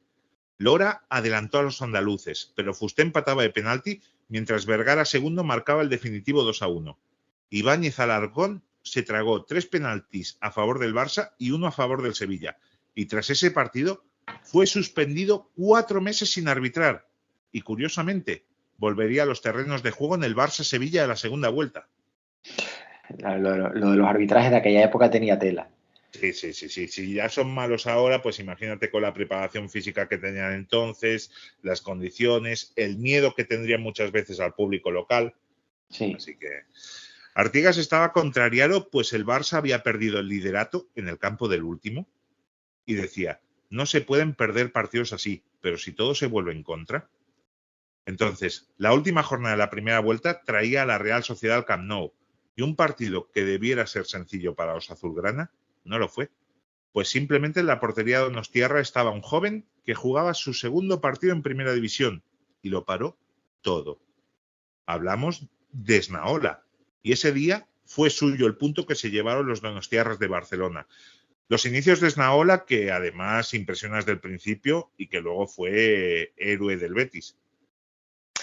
Lora adelantó a los andaluces, pero Fusté empataba de penalti, mientras Vergara segundo marcaba el definitivo 2-1. Ibáñez Alarcón se tragó 3 penaltis a favor del Barça y 1 a favor del Sevilla, y tras ese partido fue suspendido 4 meses sin arbitrar, y curiosamente volvería a los terrenos de juego en el Barça-Sevilla de la segunda vuelta. Lo de los arbitrajes de aquella época tenía tela. Sí. Si ya son malos ahora, pues imagínate con la preparación física que tenían entonces, las condiciones, el miedo que tendrían muchas veces al público local. Sí. Así que Artigas estaba contrariado, pues el Barça había perdido el liderato en el campo del último y decía: no se pueden perder partidos así, pero si todo se vuelve en contra. Entonces, la última jornada de la primera vuelta traía a la Real Sociedad al Camp Nou, y un partido que debiera ser sencillo para los azulgrana no lo fue, pues simplemente en la portería de Donostiarra estaba un joven que jugaba su segundo partido en primera división y lo paró todo. Hablamos de Esnaola, y ese día fue suyo el punto que se llevaron los donostiarras de Barcelona. Los inicios de Esnaola, que además impresiona desde el principio y que luego fue héroe del Betis.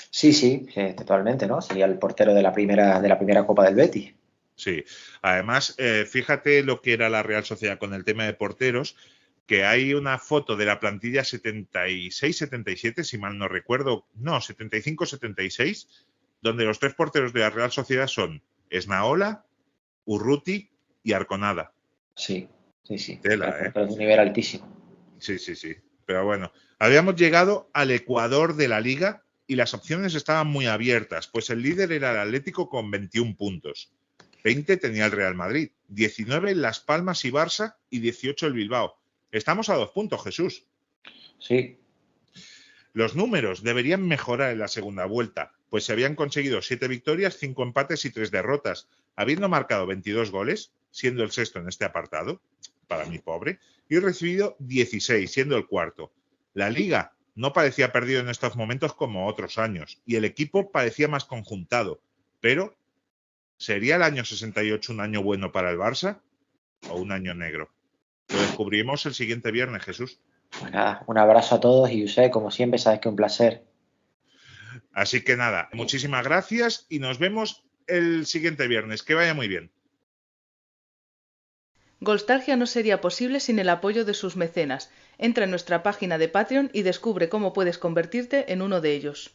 Sí, totalmente, ¿no? Sería el portero de la primera Copa del Betis. Sí, además, fíjate lo que era la Real Sociedad con el tema de porteros, que hay una foto de la plantilla 76-77, si mal no recuerdo, no, 75-76, donde los 3 porteros de la Real Sociedad son Esnaola, Urruti y Arconada. Sí. Tela, Pero de un nivel altísimo. Sí. Pero bueno, habíamos llegado al Ecuador de la Liga y las opciones estaban muy abiertas, pues el líder era el Atlético con 21 puntos. 20 tenía el Real Madrid, 19 Las Palmas y Barça y 18 el Bilbao. Estamos a 2 puntos, Jesús. Sí. Los números deberían mejorar en la segunda vuelta, pues se habían conseguido 7 victorias, 5 empates y 3 derrotas, habiendo marcado 22 goles, siendo el sexto en este apartado, para mí pobre, y recibido 16, siendo el cuarto. La Liga no parecía perdido en estos momentos como otros años, y el equipo parecía más conjuntado, pero ¿sería el año 68 un año bueno para el Barça o un año negro? Lo descubrimos el siguiente viernes, Jesús. Pues nada, un abrazo a todos y José, como siempre, sabes que un placer. Así que nada, muchísimas gracias y nos vemos el siguiente viernes. Que vaya muy bien. Golstalgia no sería posible sin el apoyo de sus mecenas. Entra en nuestra página de Patreon y descubre cómo puedes convertirte en uno de ellos.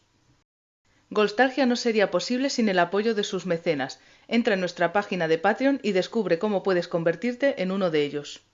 Golstalgia no sería posible sin el apoyo de sus mecenas. Entra en nuestra página de Patreon y descubre cómo puedes convertirte en uno de ellos.